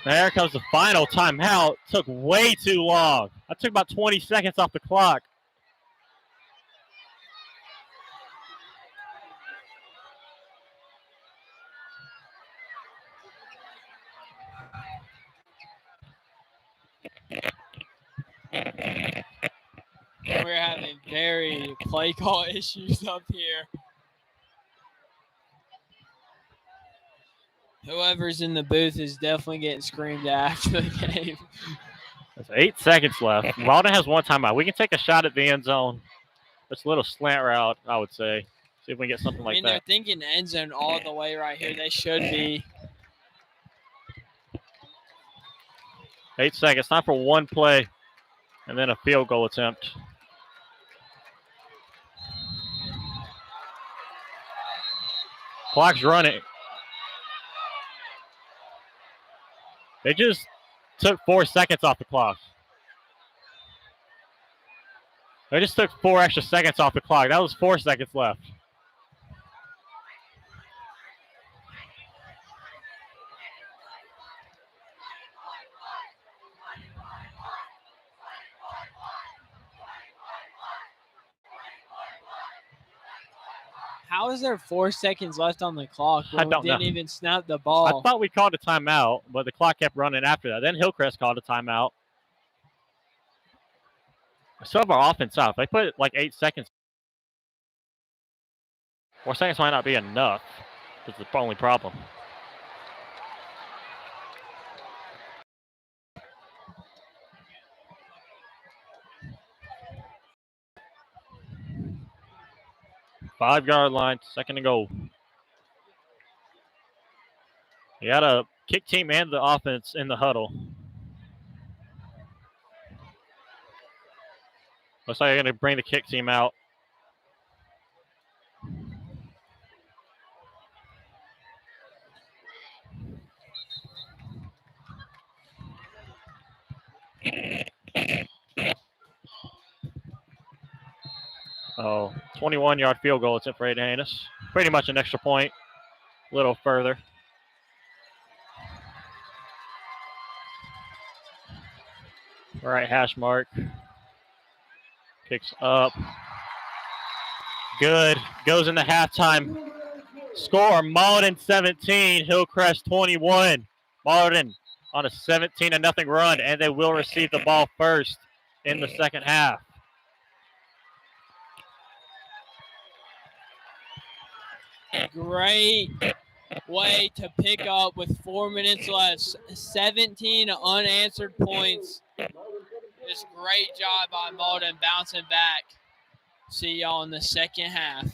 There comes the final timeout. Took way too long. I took about 20 seconds off the clock. We're having very play call issues up here. Whoever's in the booth is definitely getting screamed at after the game. There's 8 seconds left. Mauldin has one timeout. We can take a shot at the end zone. It's a little slant route, I would say. See if we can get something like that. They're thinking end zone all the way right here. They should be. 8 seconds. Time for one play and then a field goal attempt. Clock's running. They just took 4 seconds off the clock. They just took 4 extra seconds off the clock. That was 4 seconds left. How is there 4 seconds left on the clock when we didn't even snap the ball? I thought we called a timeout, but the clock kept running after that. Then Hillcrest called a timeout. Some of our offense out. They put like 8 seconds. 4 seconds might not be enough. That's the only problem. Five-yard line, second and goal. You got a kick team and the offense in the huddle. Looks like they're going to bring the kick team out. Oh, 21-yard field goal attempt for Aiden Haynes. Pretty much an extra point. A little further. Right hash mark. Kicks up. Good. Goes into halftime. Score, Mauldin 17, Hillcrest 21. Mauldin on a 17-0 run, and they will receive the ball first in the second half. Great way to pick up with 4 minutes left. 17 unanswered points. Just great job by Mauldin bouncing back. See y'all in the second half.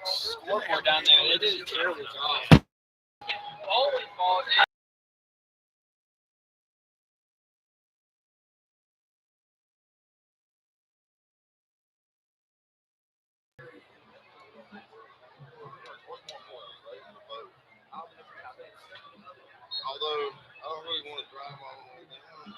Scoreboard down there. They did a terrible job. Although I don't really want to drive all the way down.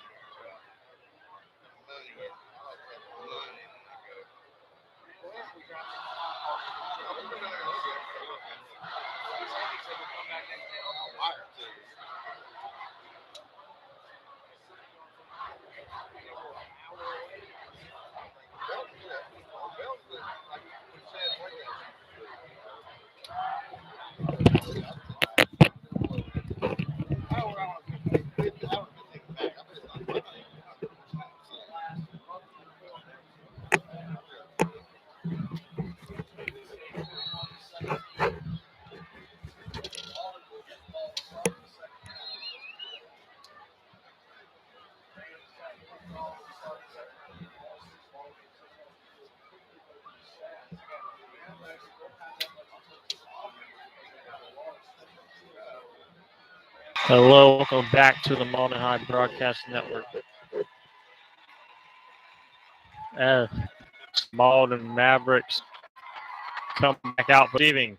Hello, welcome back to the Mauldin High Broadcast Network. As Mauldin Mavericks come back out receiving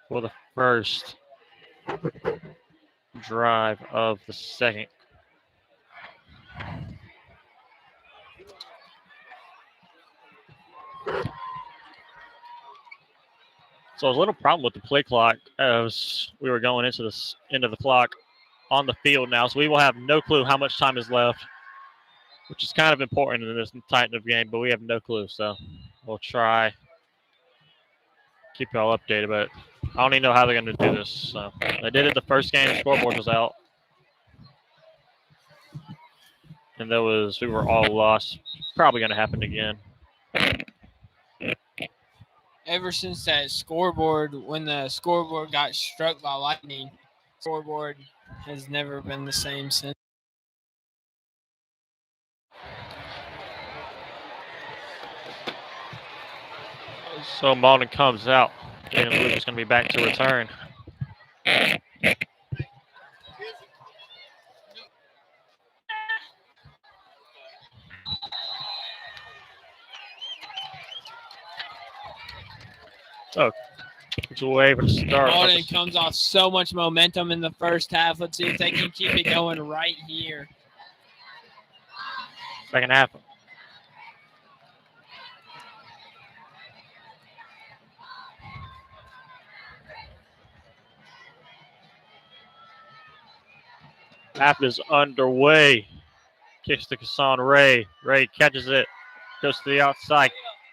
for the first drive of the second. So a little problem with the play clock as we were going into the end of the clock on the field now. So we will have no clue how much time is left, which is kind of important in this type of game, but we have no clue. So we'll try keep y'all updated, but I don't even know how they're going to do this. So they did it the first game, the scoreboard was out. And we were all lost. Probably going to happen again. Ever since that scoreboard, when the scoreboard got struck by lightning, scoreboard has never been the same since. So Mauldin comes out, and Luke is going to be back to return. Oh, it's a way to start. Mauldin comes off so much momentum in the first half. Let's see if they can keep it going right here. Second half. Half is underway. Kicks to Kassan Ray. Ray catches it. Goes to the outside.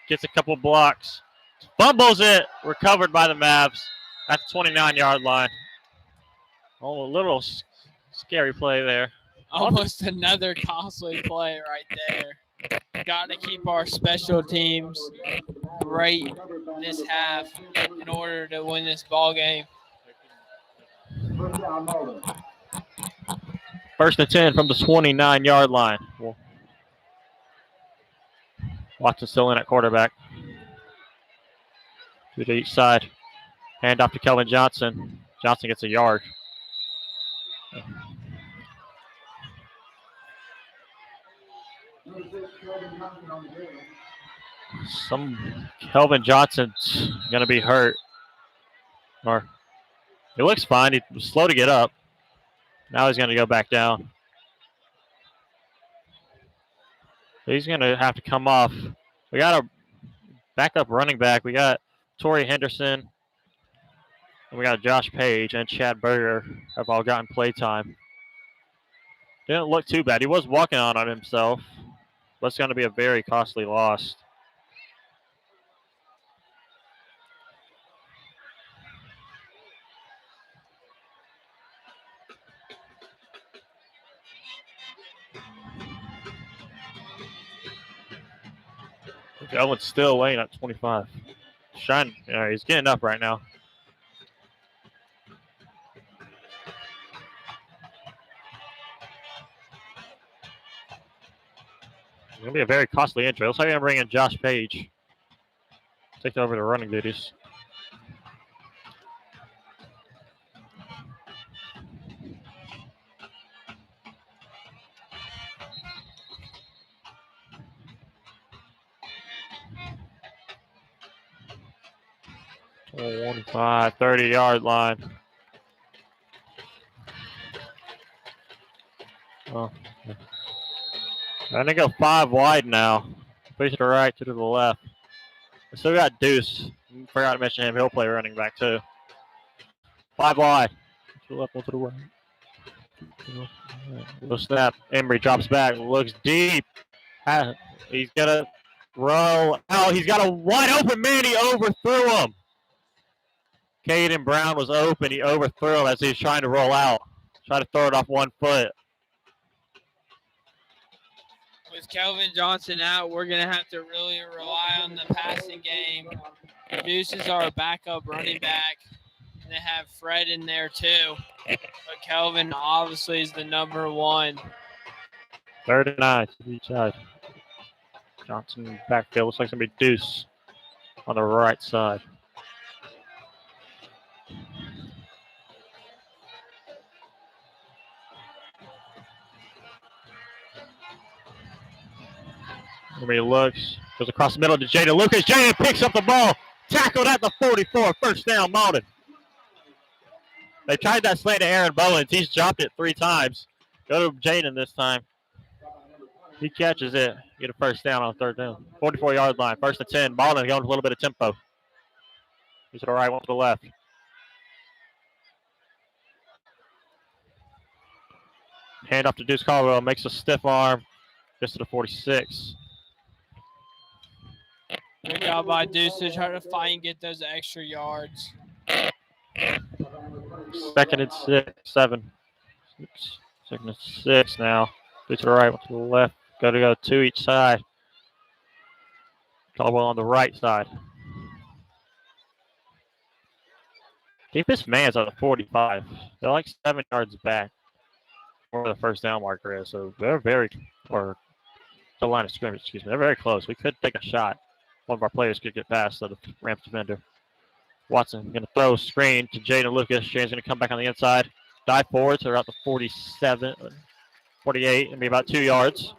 Gets a couple blocks. Fumbles it. Recovered by the Mavs at the 29-yard line. Oh, a little scary play there. Almost another costly play right there. Got to keep our special teams great this half in order to win this ball game. First and 10 from the 29-yard line. Watson still in at quarterback. To each side. Hand off to Kelvin Johnson. Johnson gets a yard. Kelvin Johnson's going to be hurt. Or he looks fine. He was slow to get up. Now he's going to go back down. He's going to have to come off. We got a backup running back. We got Torrey Henderson. And we got Josh Page and Chad Berger have all gotten play time. Didn't look too bad. He was walking on himself. But it's going to be a very costly loss. Owen's still laying at 25. trying. He's getting up right now. It's going to be a very costly injury. Looks like I'm going to bring in Josh Page. Take over the running duties. Oh, 25, 30-yard line. Oh. And they go 5 wide now. 3 to the right, 2 to the left. We still got Deuce. Forgot to mention him. He'll play running back too. 5 wide. To the left, 1 to the right. Little snap. Embry drops back. Looks deep. He's going to roll out. He's got a wide open man. He overthrew him. Caden Brown was open. He overthrew him as he was trying to roll out. Try to throw it off 1 foot. With Kelvin Johnson out, we're going to have to really rely on the passing game. Deuce is our backup running back. And they have Fred in there too. But Kelvin obviously is the number 1. 3rd and 9 to each side. Johnson backfield. Looks like somebody Deuce on the right side. Everybody looks. Goes across the middle to Jaden Lucas. Jaden picks up the ball. Tackled at the 44. First down, Mauldin. They tried that slant to Aaron Bowens. He's dropped it 3 times. Go to Jaden this time. He catches it. Get a first down on 3rd down. 44-yard line. 1st and 10. Mauldin going with a little bit of tempo. He's to the right, 1 to the left. Hand off to Deuce Caldwell. Makes a stiff arm. Gets to the 46. Good job by Deuce to try to fight and get those extra yards. 2nd and 6, 7. 2nd and 6 now. 2 to the right, 1 to the left. Got to go 2 each side. Caldwell on the right side. Deepest man's on the 45. They're like 7 yards back where the first down marker is. So they're or the line of scrimmage, excuse me. They're very close. We could take a shot. One of our players could get past the Rams defender. Watson going to throw a screen to Jaden Lucas. Jaden's going to come back on the inside. Dive forward to about the 47, 48, and be about 2 yards.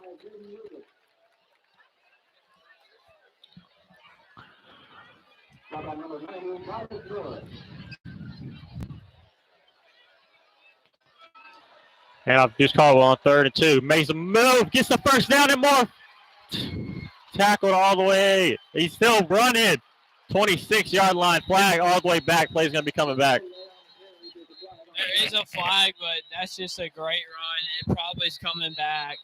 And off Deuce Caldwell on 3rd and 2. Makes a move. Gets the first down and more. Tackled all the way. He's still running. 26-yard line. Flag all the way back. Play's going to be coming back. There is a flag, but that's just a great run. It probably is coming back.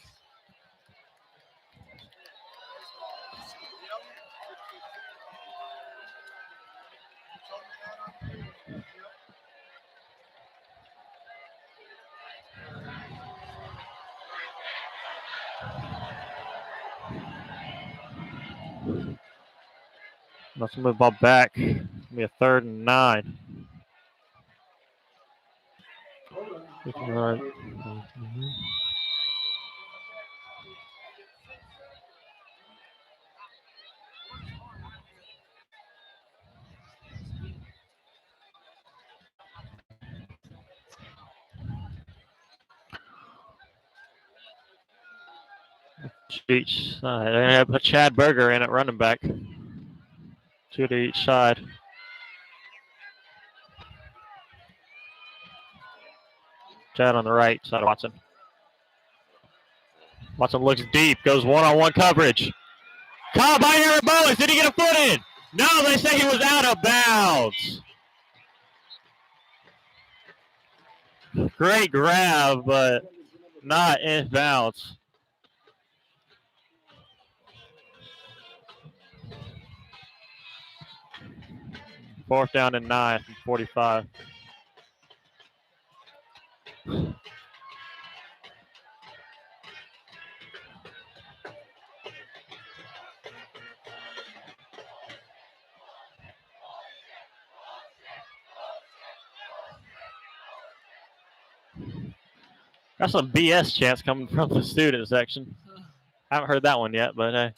Let's move the ball back. It'll be a 3rd and 9. Right. Each side. They're going to have a Chad Berger in at running back. 2 to each side. Chad on the right side of Watson. Watson looks deep, goes one-on-one coverage. Caught by Aaron Bowens. Did he get a foot in? No, they say he was out of bounds. Great grab, but not in bounds. Fourth down and 9 from 45. Got some BS chants coming from the student section. Haven't heard that one yet, but hey.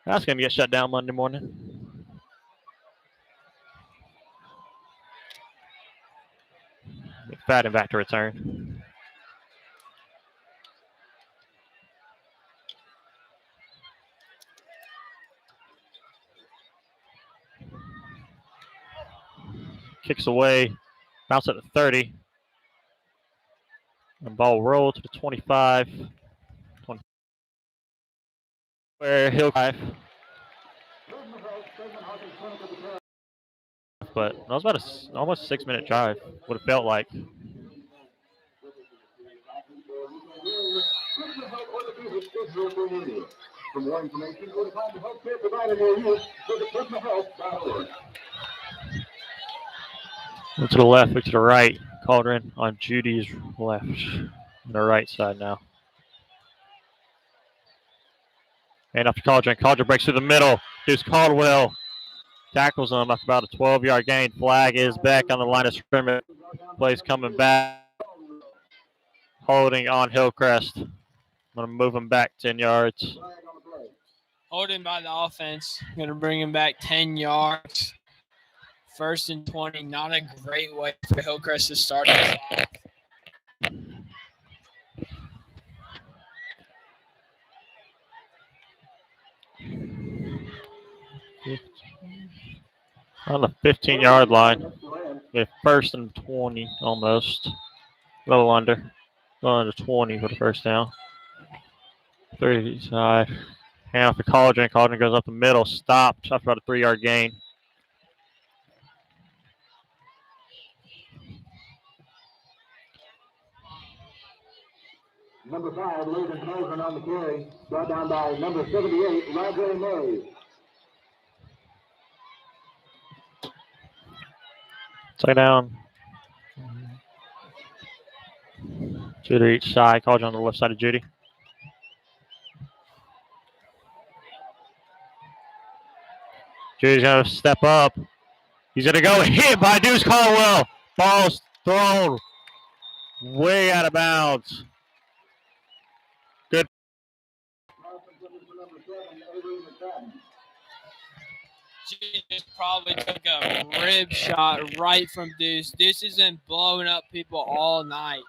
That's going to get shut down Monday morning. McFadden back to return. Kicks away. Bounce at the 30. The ball rolled to the 25. 20. Where Hillcrest. But that was about almost a 6-minute drive. What it felt like. For more information, go to find the healthcare provider near you. Go to personalhealth.org. Look to the left, look to the right. Cauldron on Judy's left. On the right side now. And up to Cauldron. Cauldron breaks through the middle. Deuce Caldwell tackles him after about a 12-yard gain. Flag is back on the line of scrimmage. Plays coming back. Holding on Hillcrest. I'm going to move him back 10 yards. Holding by the offense. Going to bring him back 10 yards. 1st and 20. Not a great way for Hillcrest to start this off. On the 15-yard line. We have 1st and 20 almost. A little under. Going to 20 for the first down. 30 side. Hand off to Cauldron. Cauldron goes up the middle. Stopped after about a 3-yard gain. Number 5, Logan Cauldron on the carry. Brought down by number 78, Roger Murray. Second down. 2 to each side. Cauldron on the left side of Judy. Judy's going to step up. He's going to go hit by Deuce Caldwell. Ball's thrown way out of bounds. Good. Judy just probably took a rib shot right from Deuce. Deuce has been blowing up people all night.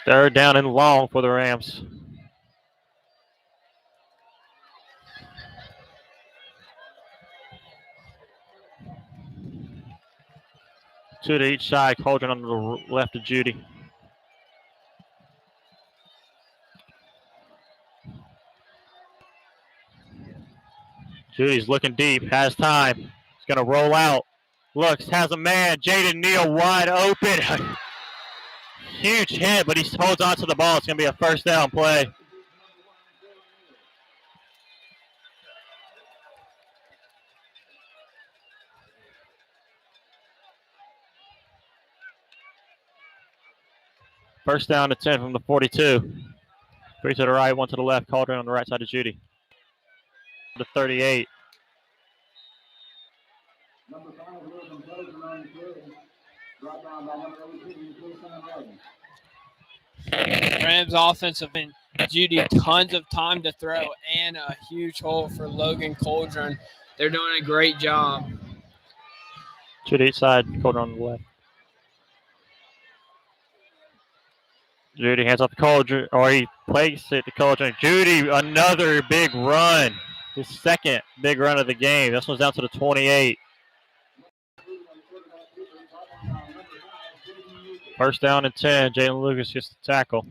Third down and long for the Rams. Two to each side. Cauldron on the left of Judy. Judy's looking deep. Has time. He's going to roll out. Looks. Has a man. Jaden Neal wide open. Huge hit, but he holds on to the ball. It's going to be a first down play. First down to 10 from the 42. 3 to the right, 1 to the left. Cauldron on the right side of Judy. The 38. Number 5, Logan Cauldron on the carry. Brought down by number 18, Jason Ryan. Rams offense have been Judy tons of time to throw and a huge hole for Logan Cauldron. They're doing a great job. To each side, Cauldron on the left. Judy hands off to Cauldron, or he plays it to Cauldron. Judy, another big run. His second big run of the game. This one's down to the 28. First down and 10. Jalen Lucas gets the tackle.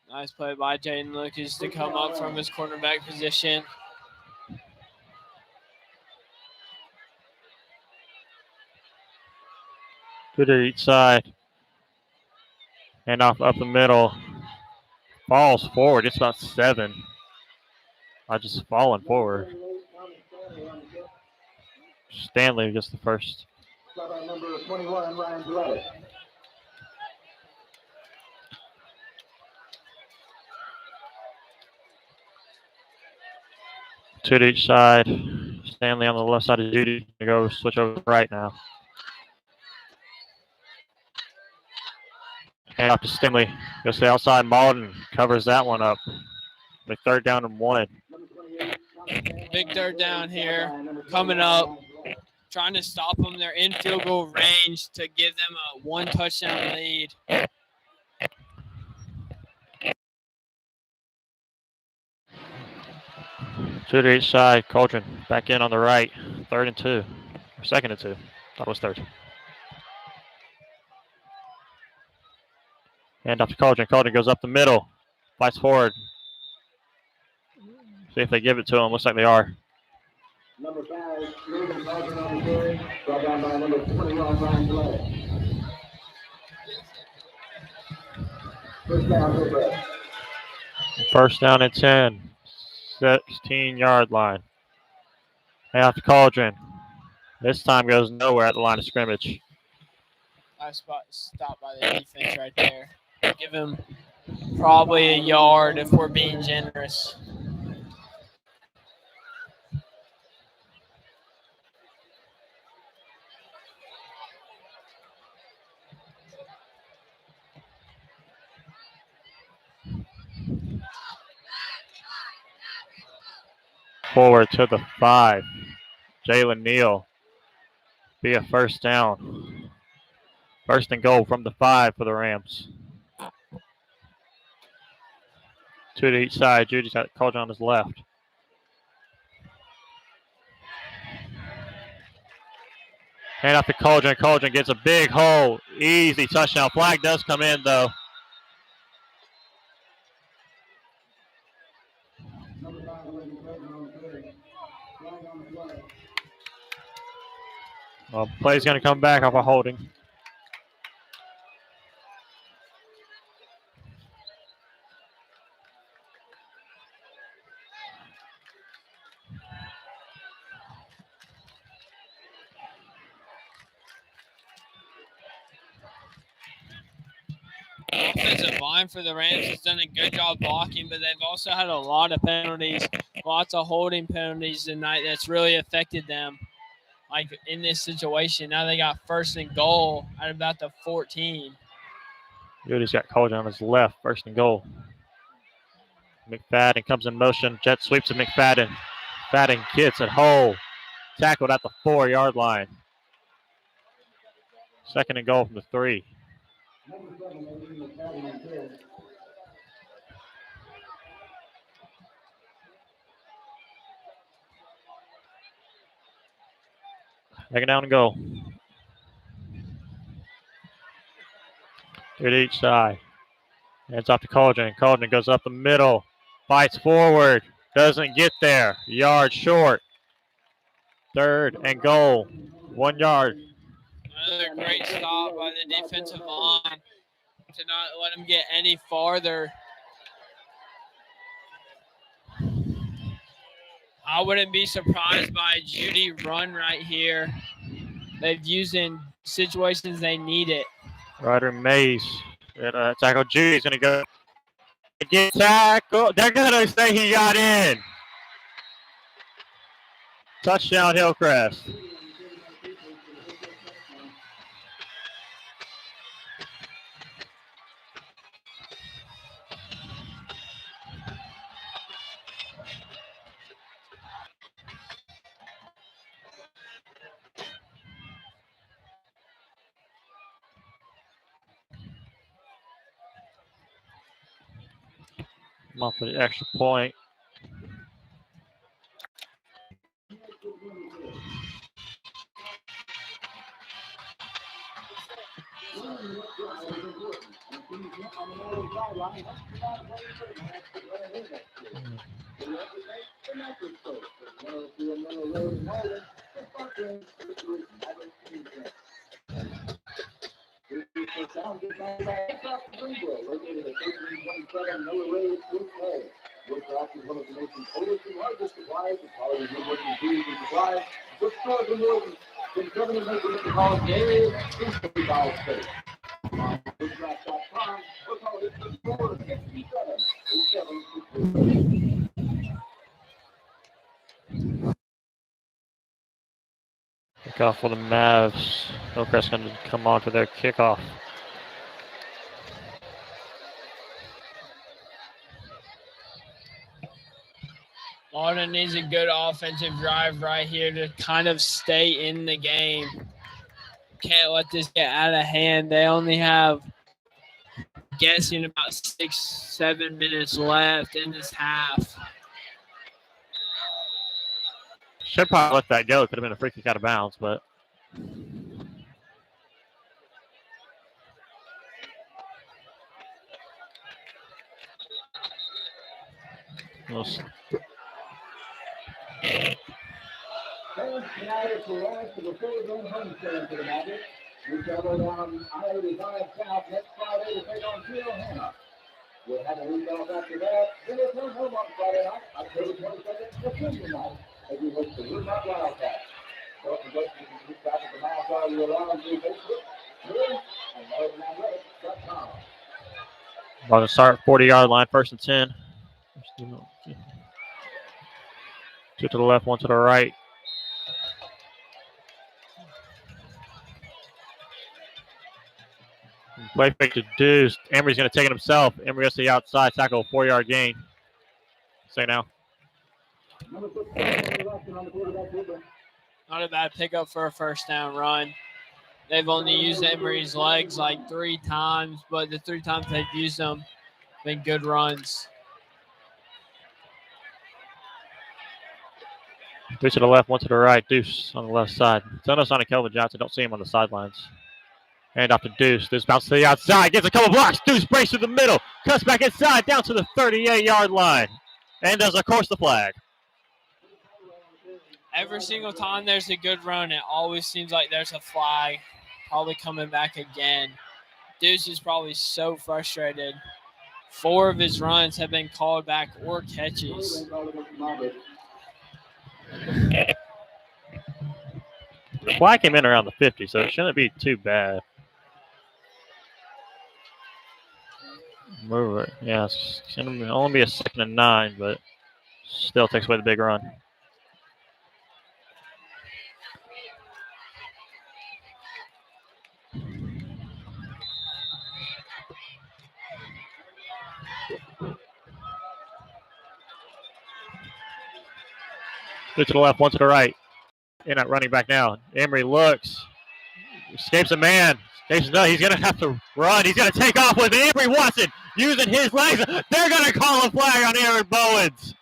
Nice play by Jaden Lucas to come up from his cornerback position. Two to each side. Hand off up the middle. Falls forward. It's about 7. I just falling forward. Stanley gets the first. Number 21, Ryan Gillette. Two to each side. Stanley on the left side of Judy. Go switch over to the right now. Hand off to Stanley. Goes to the outside. Mauldin covers that one up. The 3rd down and 1. Big 3rd down here coming up. Trying to stop them. They're in field goal range to give them a 1 touchdown lead. Two to each side. Cauldron back in on the right. 3rd and 2. Or 2nd and 2. Thought it was 3rd. Hand off to Cauldron. Cauldron goes up the middle. Fights forward. See if they give it to him. Looks like they are. Number 5, Logan Cauldron on the carry. Brought down by number 21, Brian Blair. First down, Hillcrest. First down and 10. 16-yard line. Hand off to Cauldron. This time goes nowhere at the line of scrimmage. Nice spot stop by the defense right there. Give him probably a yard if we're being generous. Forward to the 5. Jalen Neal. Be a first down. 1st and goal from the 5 for the Rams. Two to each side. Judy's got Cauldron on his left. Hand off to Cauldron. Cauldron gets a big hole. Easy touchdown. Flag does come in, though. Well, play's going to come back off a holding. Offensive line for the Rams has done a good job blocking, but they've also had a lot of penalties, lots of holding penalties tonight that's really affected them. Like in this situation, now they got 1st and goal at about the 14. Judy's got Cauldron on his left. 1st and goal. McFadden comes in motion. Jet sweeps to McFadden. McFadden gets it hole. Tackled at the 4-yard line. 2nd and goal from the 3. Second down and go. Two to each side. Hands off to Cauldron. Cauldron goes up the middle. Fights forward. Doesn't get there. Yard short. 3rd and goal. 1 yard. Another great stop by the defensive line to not let him get any farther. I wouldn't be surprised by a Judy run right here. They've used in situations they need it. Ryder Mays. Tackle. Judy's going to go. Get tackled. They're going to say he got in. Touchdown, Hillcrest. Come off for the extra point. Kickoff for the Mavs. Hillcrest going to come on to their kickoff. Mauldin needs a good offensive drive right here to kind of stay in the game. Can't let this get out of hand. They only have, guessing, about 6-7 minutes left in this half. Should probably let that go. It could have been a free kick out of bounds, but. United for last of the third-run homestand for the Mavericks. We travel down I-85 South next Friday to take on Hannah. We'll have a week off after that. Then return home on Friday night, October 22nd, for Tuesday night, as we host the Woodmont Wildcats. Don't forget you can keep track of the match all year long through Facebook, Twitter, and MauldinAthletics.com. About to start 40-yard line, 1st and 10. 2 to the left, 1 to the right. Play fake to Deuce. Emery's going to take it himself. Emery goes to the outside, tackle, 4-yard gain. Say now. Not a bad pickup for a first down run. They've only used Emery's legs like 3 times, but the 3 times they've used them have been good runs. 3 to the left, 1 to the right. Deuce on the left side. It's on Kelvin Johnson. Don't see him on the sidelines. Hand off to Deuce. Deuce bounces to the outside. Gets a couple blocks. Deuce breaks through the middle. Cuts back inside down to the 38-yard line. And does, of course, the flag. Every single time there's a good run, it always seems like there's a flag. Probably coming back again. Deuce is probably so frustrated. 4 of his runs have been called back or catches. The flag came in around the 50, so it shouldn't be too bad. Move it. Yeah, it's going to only be a 2nd and 9, but still takes away the big run. Two to the left, 1 to the right. In at running back now. Emery looks. Escapes a man. He's going to have to run. He's going to take off with Emery Watson using his legs. They're going to call a flag on Aaron Bowens.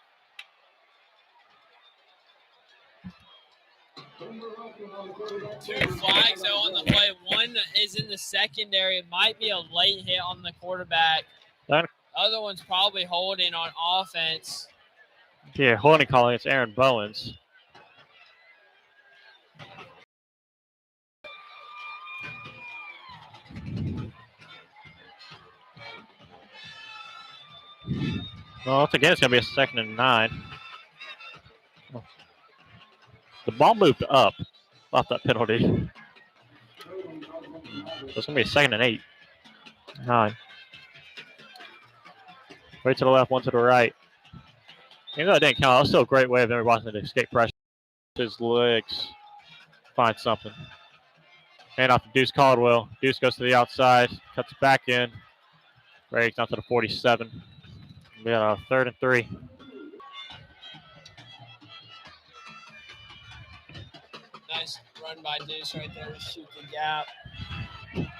Two flags though on the play. One is in the secondary. It might be a late hit on the quarterback. The other one's probably holding on offense. Yeah, holding call against Aaron Bowens. Well, once again, it's going to be a 2nd and 9. The ball moved up off that penalty. So it's going to be a 2nd and 8. 9. Right to the left, 1 to the right. Even though it didn't count, that was still a great way of Emery Watson to escape pressure. His legs find something. Hand off to Deuce Caldwell. Deuce goes to the outside, cuts back in. Breaks down to the 47. We got a 3rd and 3. Nice run by Deuce right there to shoot the gap.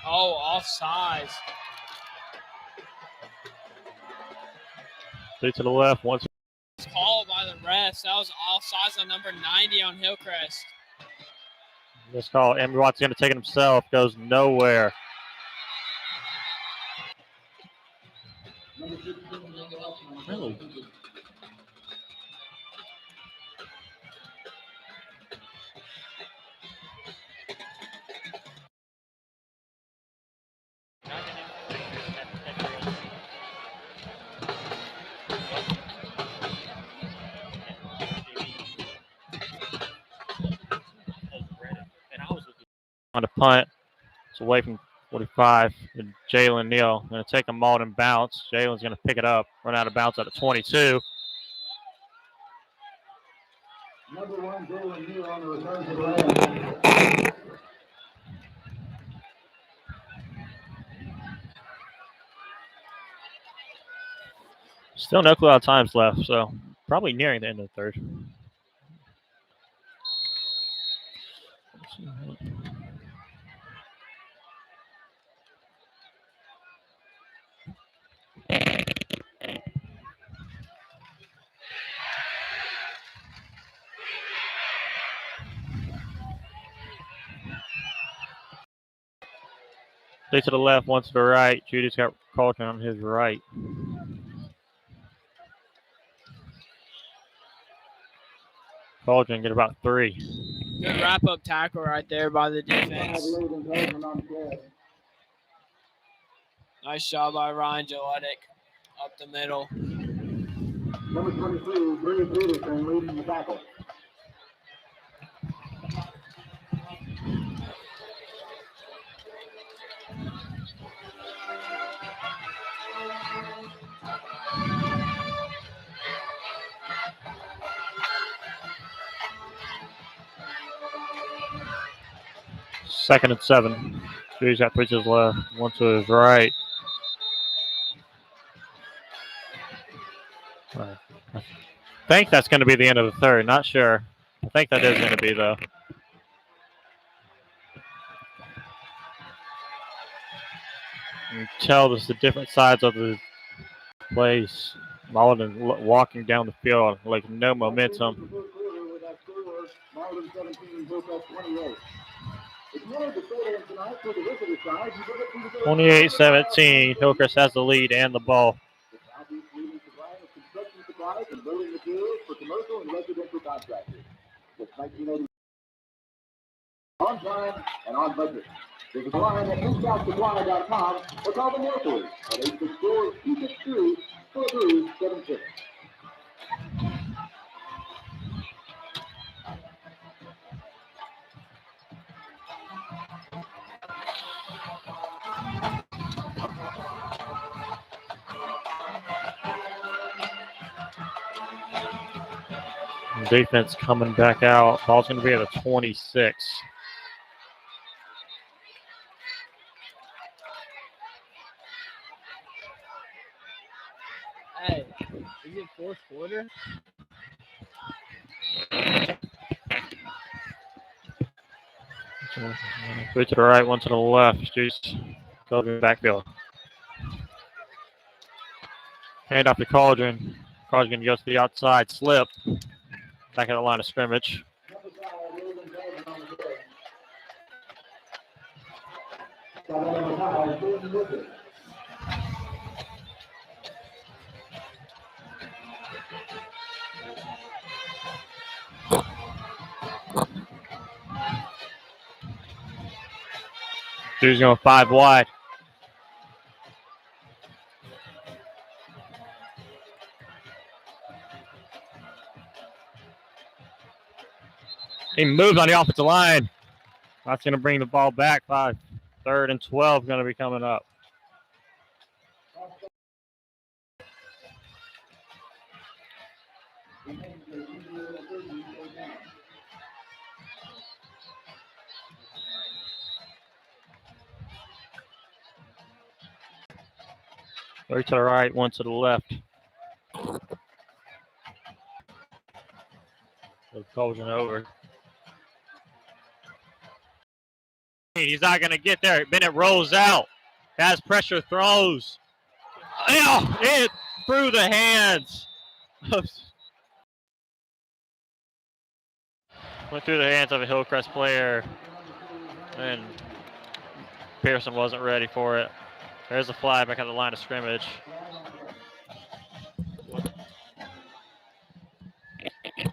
Oh, offsides. 3 to the left, 1 to called by the refs. That was offsides on number 90 on Hillcrest. this call. Emery Watson's going to take it himself. Goes nowhere. Really? On the punt, it's away from 45. And Jalen Neal going to take a Mauldin bounce. Jalen's going to pick it up, run out of bounds at the 22. Number 1, Jalen Neal on the return to the line. Still no clue how time's left, so probably nearing the end of the third. Three to the left, one to the right. Judy's got Colton on his right. Colton get about 3. Good wrap-up tackle right there by the defense. Nice job by Ryan Gillette up the middle. Number 23, Bree Peterson leading the tackle. Second and 7. Judy's got 3 to his left, 1 to his right. I think that's going to be the end of the third. Not sure. I think that is going to be, though. You can tell there's the different sides of the place. Mauldin walking down the field like no momentum. 28-17. Hillcrest has the lead and the ball. On time and on budget. Visit the line at newsouthsupply.com or call them locally at 864-262-4376. Defense coming back out. Ball's going to be at a 26. Hey, is it fourth quarter? Three to the right, 1 to the left. Juice goes in the backfield. Hand off to Cauldron. Cauldron goes to the outside, slip. Back at the line of scrimmage. Dude's going 5 wide. He moves on the offensive line. That's going to bring the ball back. 3rd and 12 going to be coming up. Three to the right, 1 to the left. Cauldron over. He's not going to get there. Bennett rolls out. Has pressure, throws. It through the hands. Went through the hands of a Hillcrest player. And Pearson wasn't ready for it. There's a fly back at the line of scrimmage.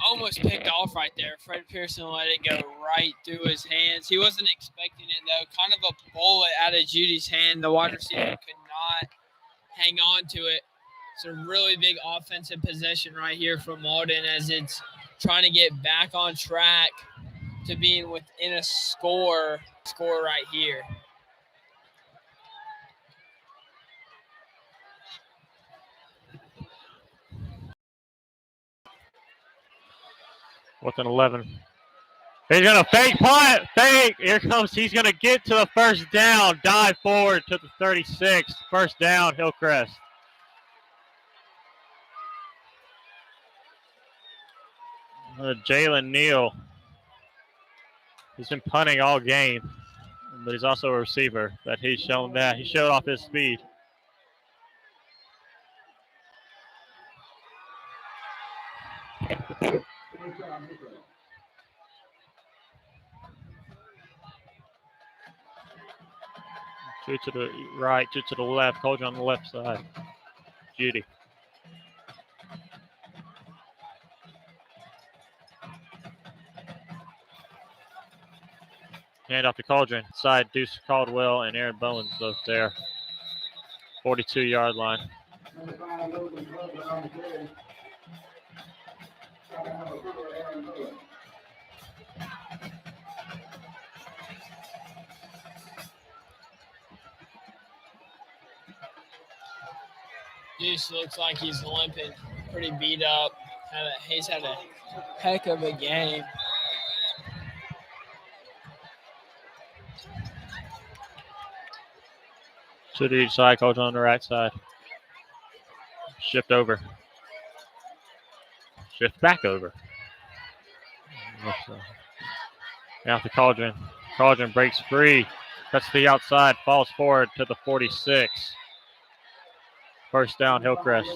Almost picked off right there. Fred Pearson let it go right through his hands. He wasn't expecting it, though. Kind of a bullet out of Judy's hand. The wide receiver could not hang on to it. It's a really big offensive possession right here for Mauldin as it's trying to get back on track to being within a score right here. Fourth and 11. He's going to fake punt. Fake. Here comes. He's going to get to the first down. Dive forward to the 36. First down, Hillcrest. Jalen Neal. He's been punting all game, but he's also a receiver. But he's shown that. He showed off his speed. Two to the right, two to the left. Colger on the left side. Judy. Hand off to Cauldron. Side, Deuce Caldwell and Aaron Bowens both there. 42-yard line. Deuce looks like he's limping, pretty beat up. He's had a heck of a game. Two to each side, Coach on the right side. Shift over. Shift back over. Now to Cauldron. Cauldron breaks free. Cuts to the outside, falls forward to the 46. First down, Hillcrest.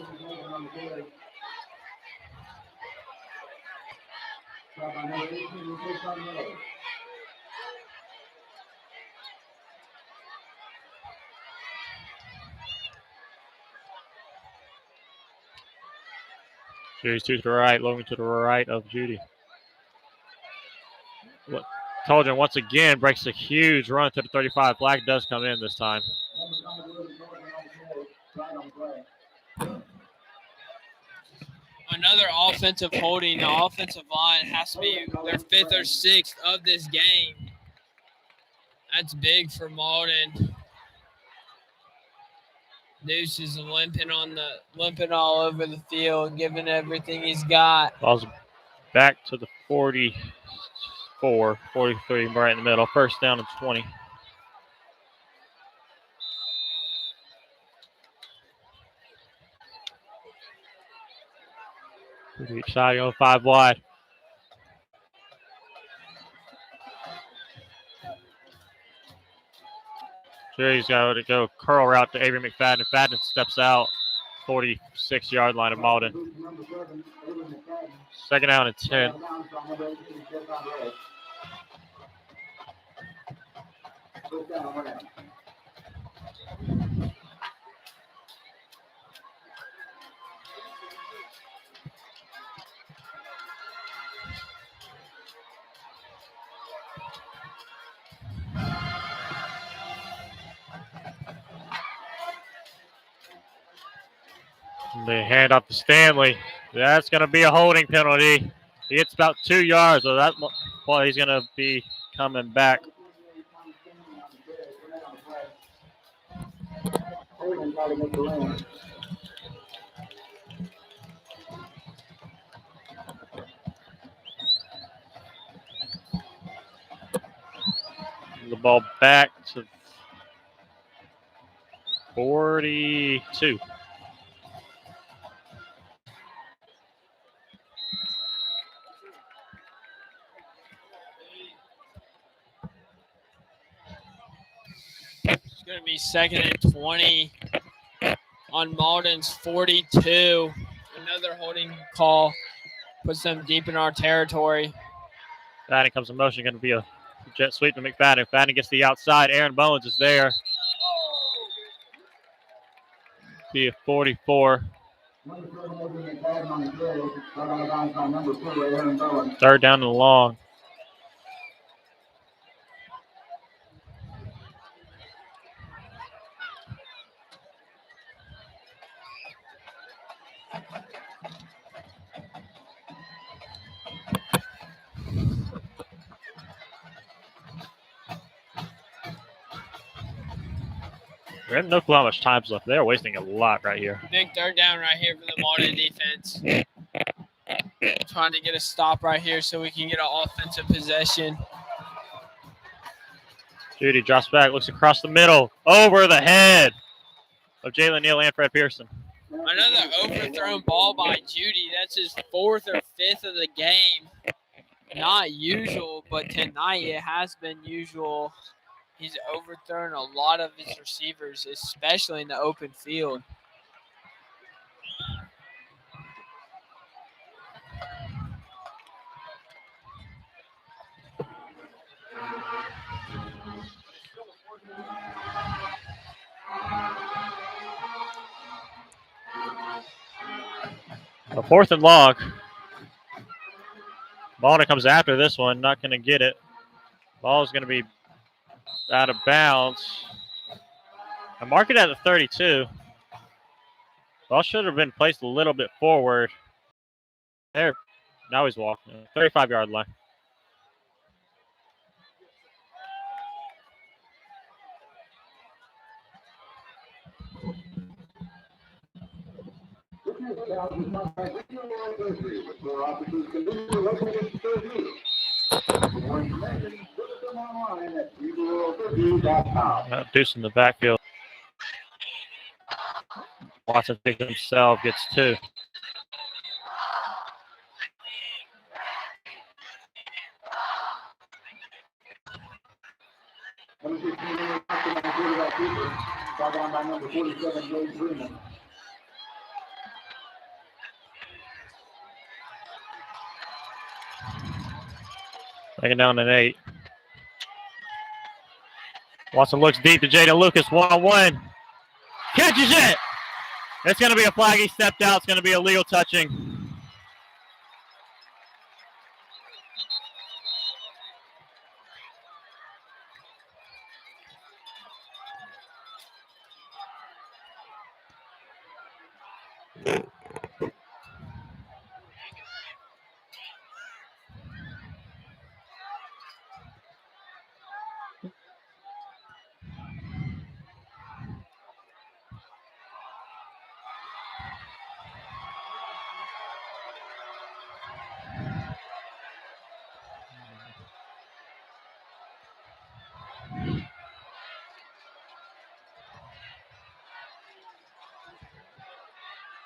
Judy's to the right, Logan to the right of Judy. Cauldron once again breaks a huge run to the 35. Flag does come in this time. Another offensive holding. The offensive line has to be their fifth or sixth of this game. That's big for Mauldin. Deuce is limping all over the field, giving everything he's got. Ball's back to the 44, 43, right in the middle. First down and 20. Each side on 5 wide. Jerry's got to go curl route to Avery McFadden. McFadden steps out, 46-yard line of Mauldin. Second down and 10. They hand off to Stanley. That's going to be a holding penalty. He gets about 2 yards, so that well, he's going to be coming back. The ball back to 42. It's going to be second and 20 on Mauldin's 42. Another holding call puts them deep in our territory. McFadden comes in motion, going to be a jet sweep to McFadden. McFadden gets the outside. Aaron Bowens is there. Be a 44. Third down and long. We have no clue how much time's left. They're wasting a lot right here. Big third down right here for the Mauldin defense. Trying to get a stop right here so we can get an offensive possession. Judy drops back, looks across the middle, over the head of Jalen Neal and Fred Pearson. Another overthrown ball by Judy. That's his 4th or 5th of the game. Not usual, but tonight it has been usual. He's overthrown a lot of his receivers, especially in the open field. A 4th and long. Mauldin comes after this one, not going to get it. Ball is going to be out of bounds. I mark it at the 32. Ball should have been placed a little bit forward. There, now he's walking. 35-yard line. Deuce in the backfield. Watson takes himself, gets 2. Taking down an 8. Watson looks deep to Jaden Lucas, 1-on-1. Catches it! It's going to be a flag. He stepped out. It's going to be illegal touching.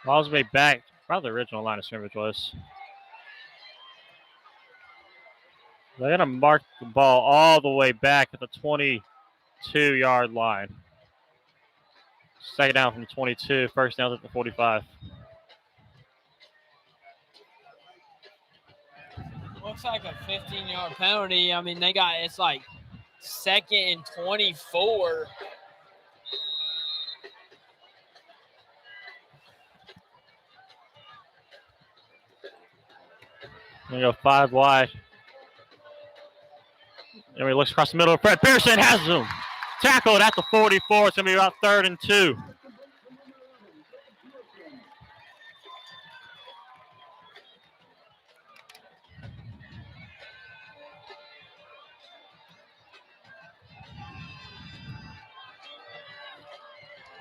Ball's way back. Probably the original line of scrimmage was. They're going to mark the ball all the way back at the 22-yard line. Second down from the 22. First down at the 45. Looks like a 15-yard penalty. I mean, it's like 2nd and 24. Going to go 5 wide. And he looks across the middle. Fred Pearson has him tackled at the 44. It's going to be about 3rd and 2.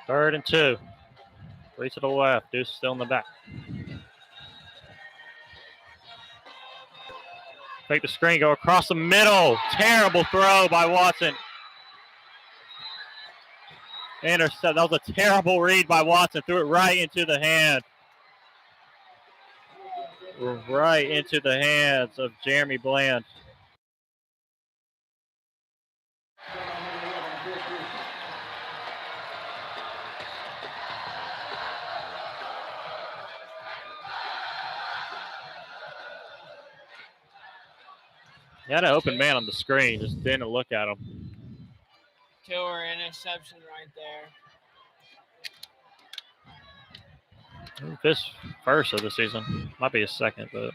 Third and 2. 3 to the left. Deuce still in the back. Take the screen, go across the middle. Terrible throw by Watson. Intercept. That was a terrible read by Watson. Threw it right into the hand. Right into the hands of Jeremy Bland. He had an open man on the screen, just didn't look at him. Killer interception right there. This first of the season. Might be his second, but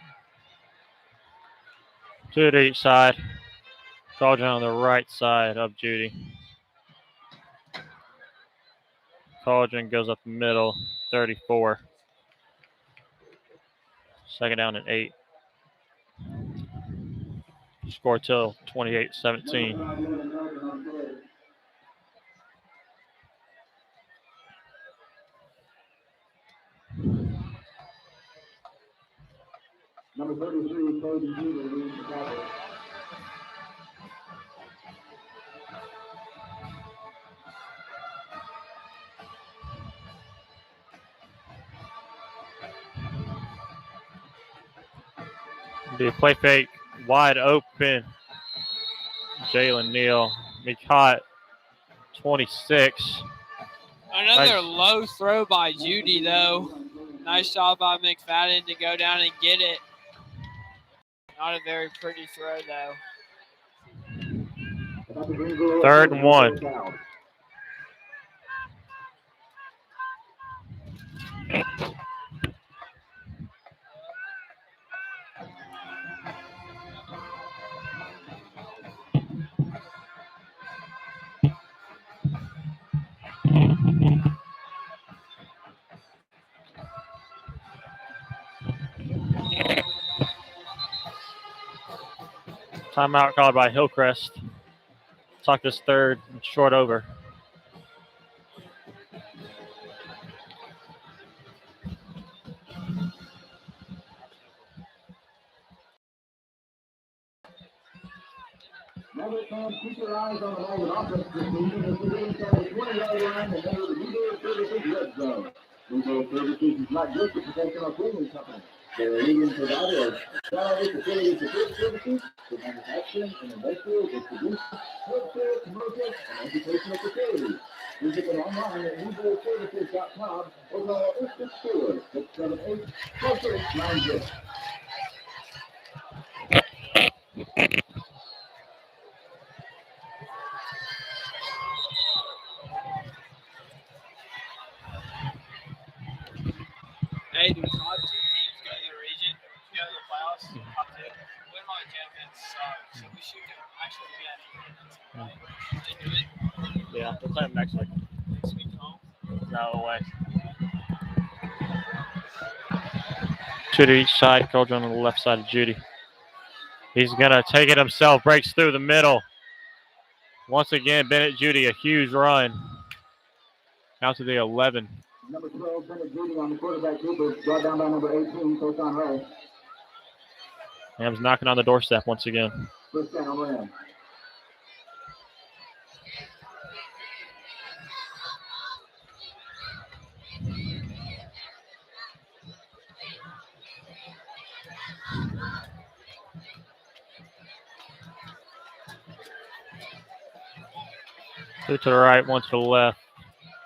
2 to each side. Cauldron on the right side of Judy. Cauldron goes up the middle, 34. Second down and 8. Score till 28-17. The play fake wide open. Jalen Neal. He caught 26. Another low throw by Judy, though. Nice job by McFadden to go down and get it. Not a very pretty throw, though. 3rd and 1. Timeout called by Hillcrest. Talk this 3rd and short over. Never can keep your eyes on the Mauldin offense this season as we get inside the 20-yard line and enter the New Services red zone. New Services is not just a professional cleaning company. They're a leading provider of salary facility support services for manufacturing and industrial distribution, healthcare, commercial, and educational facilities. Visit them online at newservices.com or call Instant Store 678-4690. Hey, do top 2 teams go to the region? Go to the playoffs? Top 2? What about champions? So we should go. Actually, we have to do it. Yeah, we'll play them next week. Next week home. No way. 2 to each side. Cauldron on the left side of Judy. He's going to take it himself. Breaks through the middle. Once again, Bennett Judy, a huge run. Out to the 11. Number 12, Bennett Judy on the quarterback keeper, brought down by number 18, Tosan Ray. Ham's knocking on the doorstep once again. First down on Ram. Two to the right, one to the left.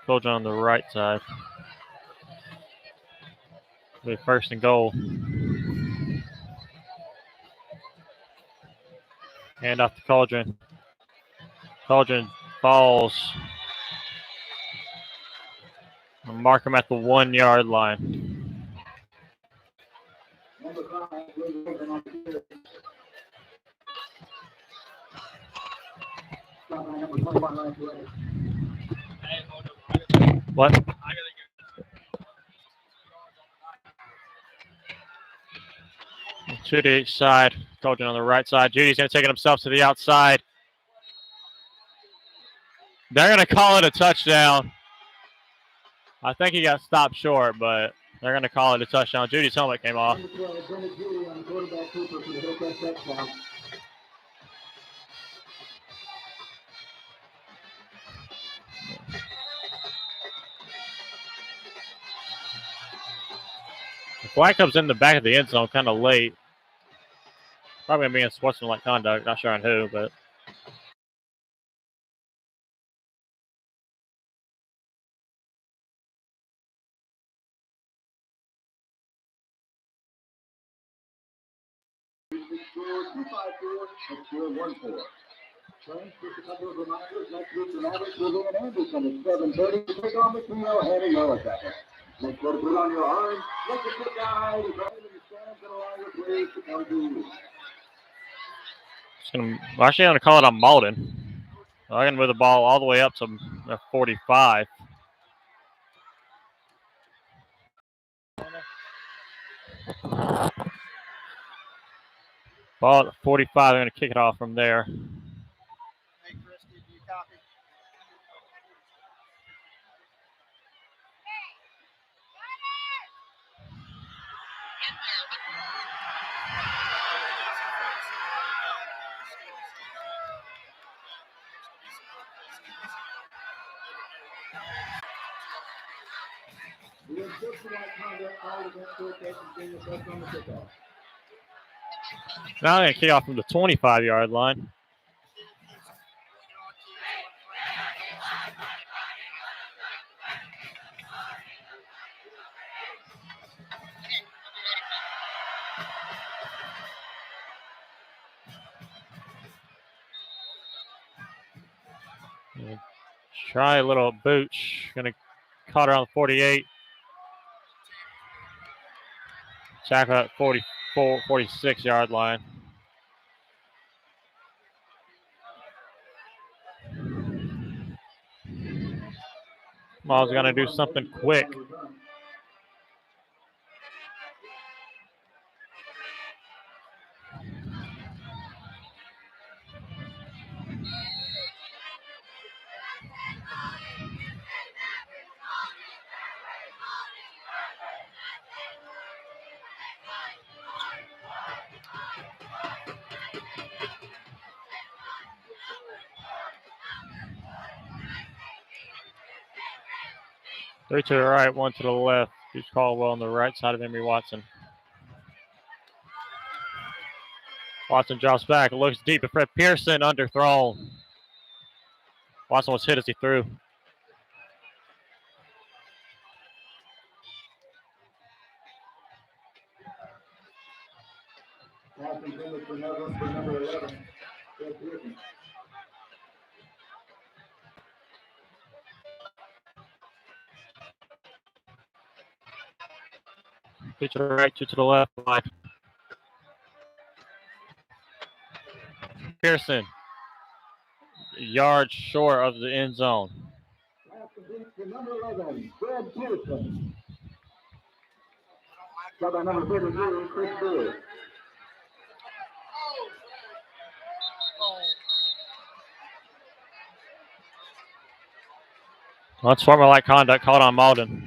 Cauldron on the right side. Be 1st and goal. Hand off to Cauldron. Cauldron falls. I'll mark him at the 1 yard line. Number 5, number 21 right away. Hey, hold on. What? I gotta go. 2 to each side. Cauldron on the right side. Judy's going to take it himself to the outside. They're going to call it a touchdown. I think he got stopped short, but they're going to call it a touchdown. Judy's helmet came off. Number 12, Bennett Judy on the quarterback keeper for the Hillcrest touchdown. The flag comes in the back of the end zone kind of late. Probably going to be in sportsmanlike conduct. Not sure on who, but. Just a couple of reminders. Next week, the Mavericks will be in Anderson at 7:30 to take on McNeil and a yellow jacket. Make sure to put on your orange. Let the kick out. It's right in the stands and allow your players to come to you. We're actually going to call it on Mauldin. They're going to move the ball all the way up to 45. Ball at 45. They're going to kick it off from there. Hey, Chris, did you copy? The unsportsmanlike conduct called against Hillcrest is being assessed on the kickoff. Now they're going to kick off from the 25-yard line. Try a little booch. Going to caught her on the 48. Tackle at 44, 46-yard line. Maul's going to do something quick. Three to the right, one to the left. Here's Caldwell on the right side of Emory Watson. Watson drops back, looks deep at Fred Pearson, underthrown. Watson was hit as he threw. Number 11. Two to the right, two to the left. Pearson, yard short of the end zone. Number 11, Fred Pearson. Got by number 33, Chris Brewer. Unsportsmanlike conduct called on Mauldin.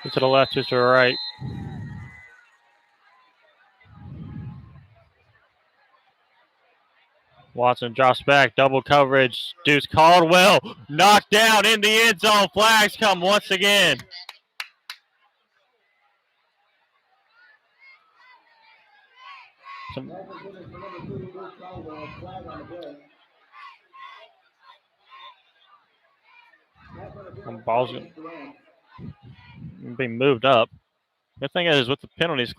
Two to the left, two to the right. Watson drops back, double coverage. Deuce Caldwell knocked down in the end zone. Flags come once again. Some balls being moved up. Good thing is with the penalties.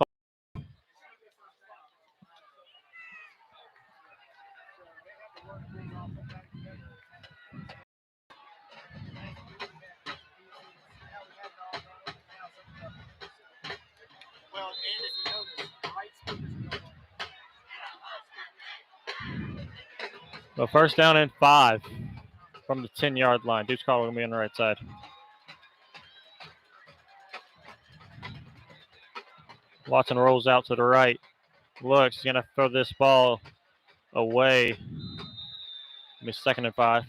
So first down and 5 from the 10-yard line. Deuce Caldwell going to be on the right side. Watson rolls out to the right. Looks, he's going to throw this ball away. It'll be second and 5.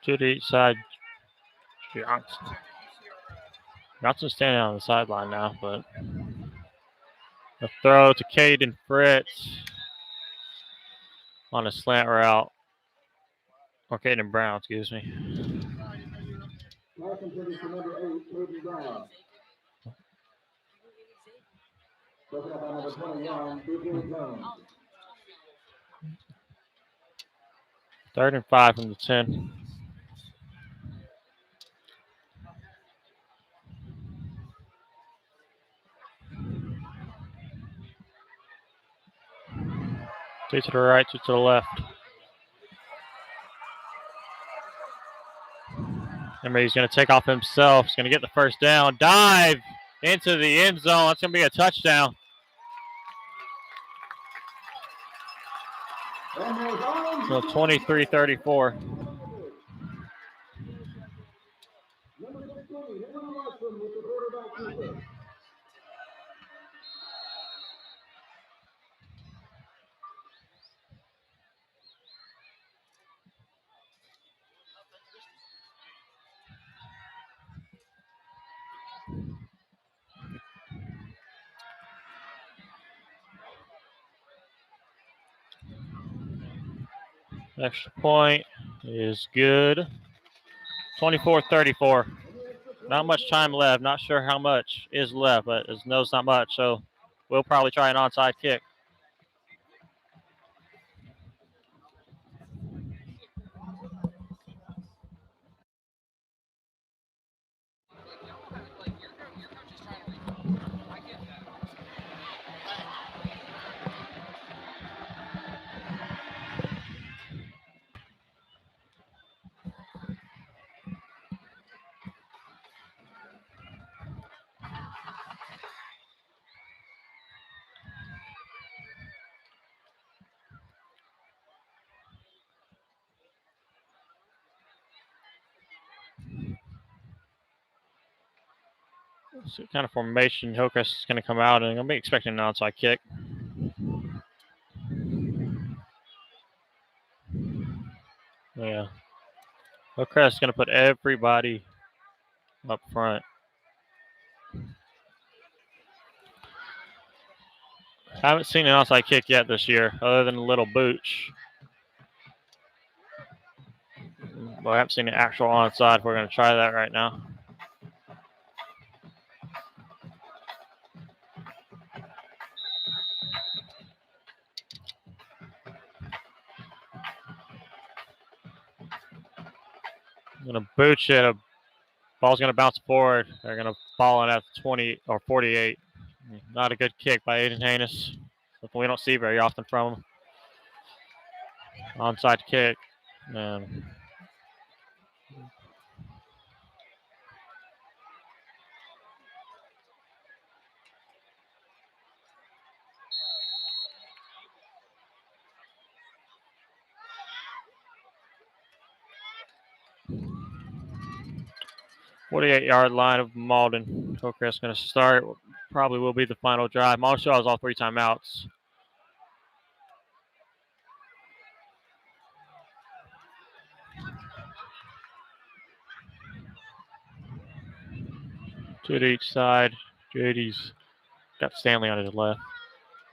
To the each side. Johnson's standing on the sideline now, but a throw to Caden Fritz on a slant route. Or Caden Brown, excuse me. Third and 5 from the 10. Two to the right, two to the left. Remember, he's going to take off himself. He's going to get the first down. Dive into the end zone. That's going to be a touchdown. So 23-34. Extra point is good. 24-34. Not much time left. Not sure how much is left, but no, it's not much. So we'll probably try an onside kick. So what kind of formation Hillcrest is going to come out, and I'm expecting an onside kick. Yeah. Hillcrest is going to put everybody up front. Haven't seen an onside kick yet this year, other than a little booch. But I haven't seen an actual onside. We're going to try that right now. I'm going to booch it. Ball's going to bounce forward. They're going to ball it at 20 or 48. Not a good kick by Aiden Haynes. Something we don't see very often from him. Onside kick. 48-yard line of Mauldin. Hillcrest going to start. Probably will be the final drive. Marshall has all 3 timeouts. Two to each side. JD's got Stanley on his left.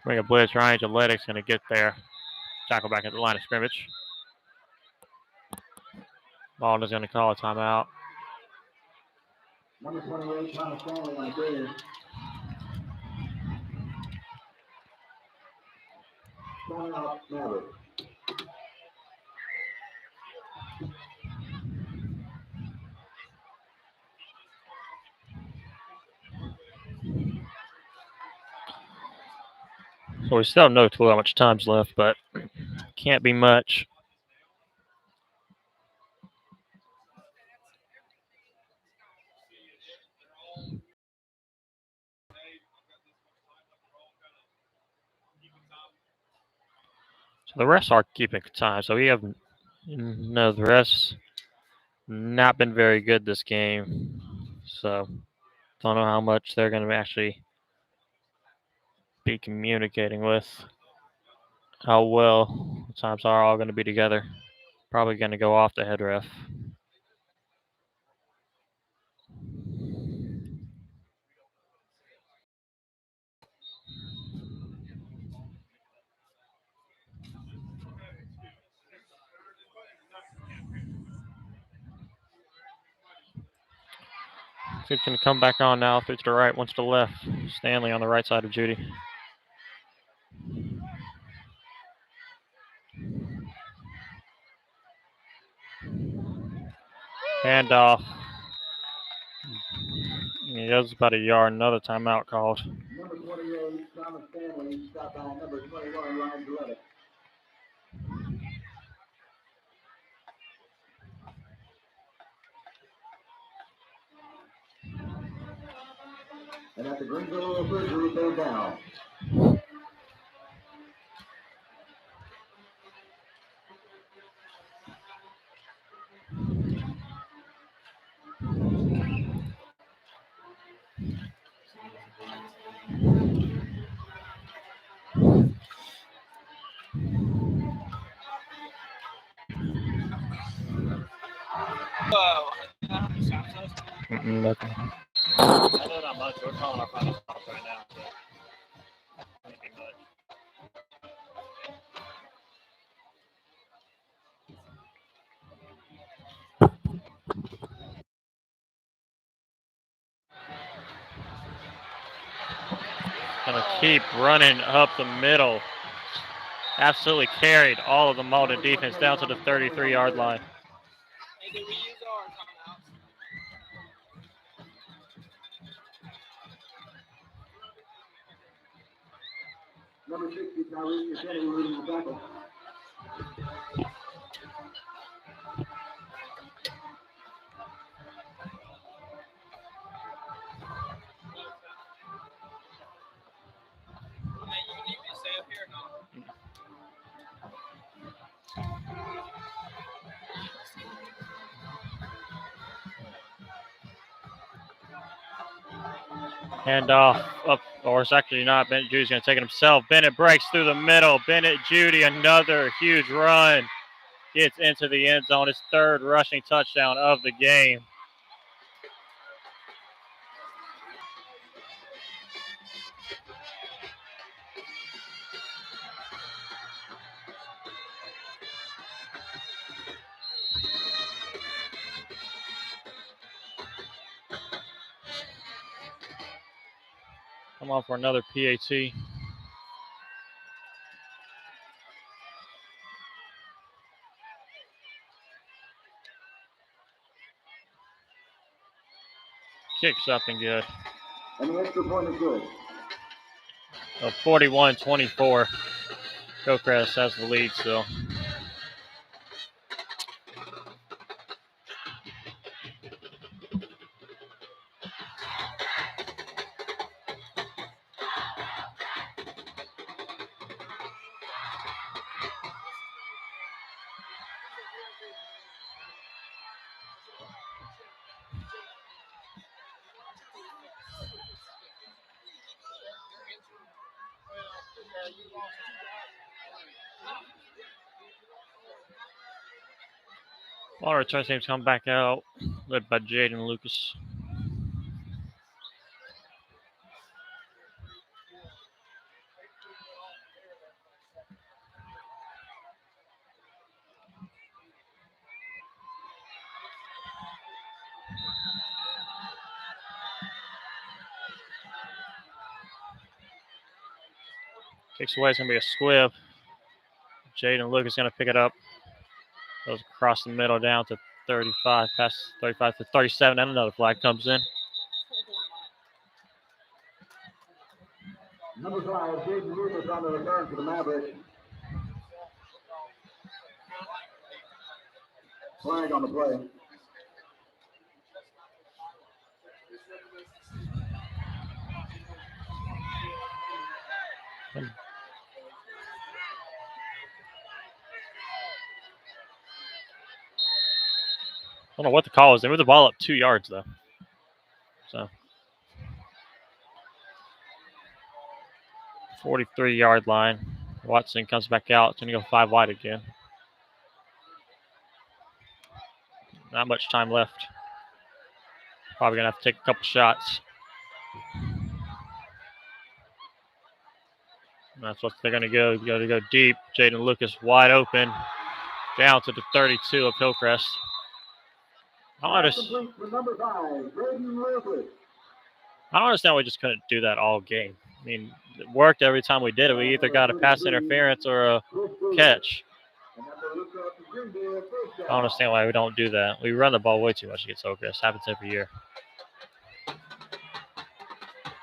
Bring a blitz. Ryan Gilletti's going to get there. Tackle back at the line of scrimmage. Mauldin's going to call a timeout. Number 28, Thomas Stanley on the timeout, Maverick. So we still have no clue how much time's left, but can't be much. So the refs are keeping time. So we have the refs not been very good this game. So don't know how much they're going to actually be communicating with. How well the times are all going to be together. Probably going to go off the head ref. It's going to come back on now. 3 to the right, 1 to the left. Stanley on the right side of Judy. Handoff. He goes about a yard. Another timeout called. Number 28, Thomas Stanley, stopped by number 21, Ryan Gillette. And at the Greenville surgery, third down. Nothing. I know not much. We're calling our final stops right now. So. Nothing much. Gonna keep running up the middle. Absolutely carried all of the Mauldin defense down to the 33-yard line. Hey, did we use our timeouts? Number 60, Tyrese McKinney, leading the tackle. You need me to stay up here or not? Handoff up, or it's actually not. Bennett Judy's going to take it himself. Bennett breaks through the middle. Bennett Judy, another huge run. Gets into the end zone. His third rushing touchdown of the game. Come on for another PAT. Kicks up and good. And the extra point is good. 41-24. Hillcrest has the lead still. All return teams come back out, led by Jaden Lucas. Kicks away, it's going to be a squib. Jaden Lucas is going to pick it up. Goes across the middle down to 35, past 35 to 37, and another flag comes in. Number 5, Jaden Lucas on the return for the Mavericks. Flag on the play. I don't know what the call is. They moved the ball up 2 yards, though. So, 43-yard line. Watson comes back out. It's going to go 5 wide again. Not much time left. Probably going to have to take a couple shots. And that's what they're going to go. You're going to go deep. Jaden Lucas wide open. Down to the 32 of Hillcrest. I don't understand why we just couldn't do that all game. I mean, it worked every time we did it. We either got a pass interference or a catch. I don't understand why we don't do that. We run the ball way too much against Hillcrest. Happens every year.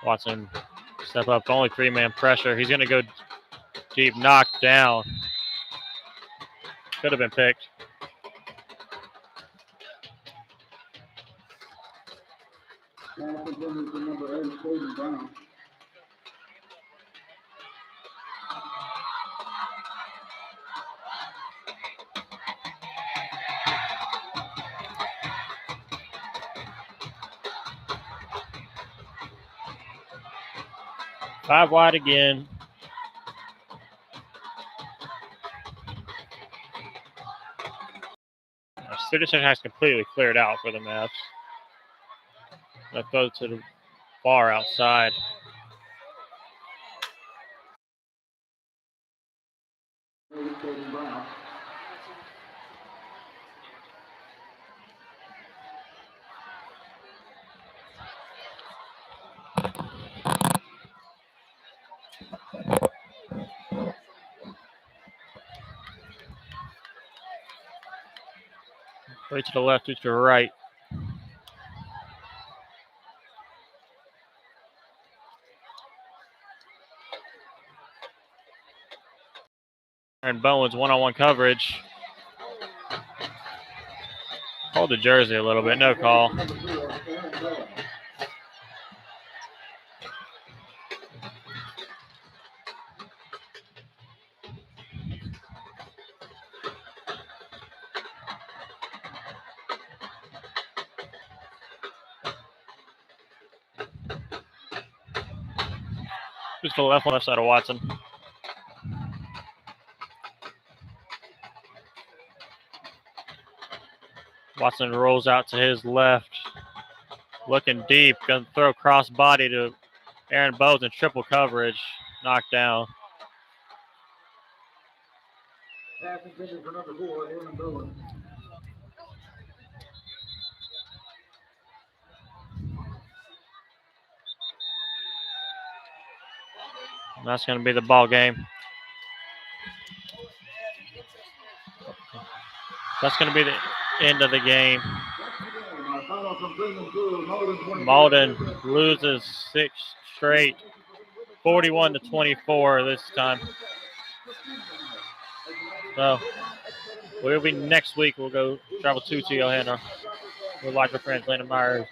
Watson, step up, only 3-man pressure. He's going to go deep, knocked down. Could have been picked. intended for number 8, Caden Brown. Five wide again. Citizen has completely cleared out for the Mavs. That goes to the far outside. Caden Brown. Three to the left, two to the right. And Bowen's one-on-one coverage. Hold the jersey a little bit, no call. Just to the left side of Watson. Watson rolls out to his left. Looking deep. Going to throw cross body to Aaron Bowes in triple coverage. Knocked down. Pass intended for number 4, Aaron Bowen. And that's going to be the ball game. That's going to be the end of the game. Mauldin loses 6 straight, 41-24 this time. So we'll be next week. We'll go travel to Yohanna. We'll watch our friends Landon Myers.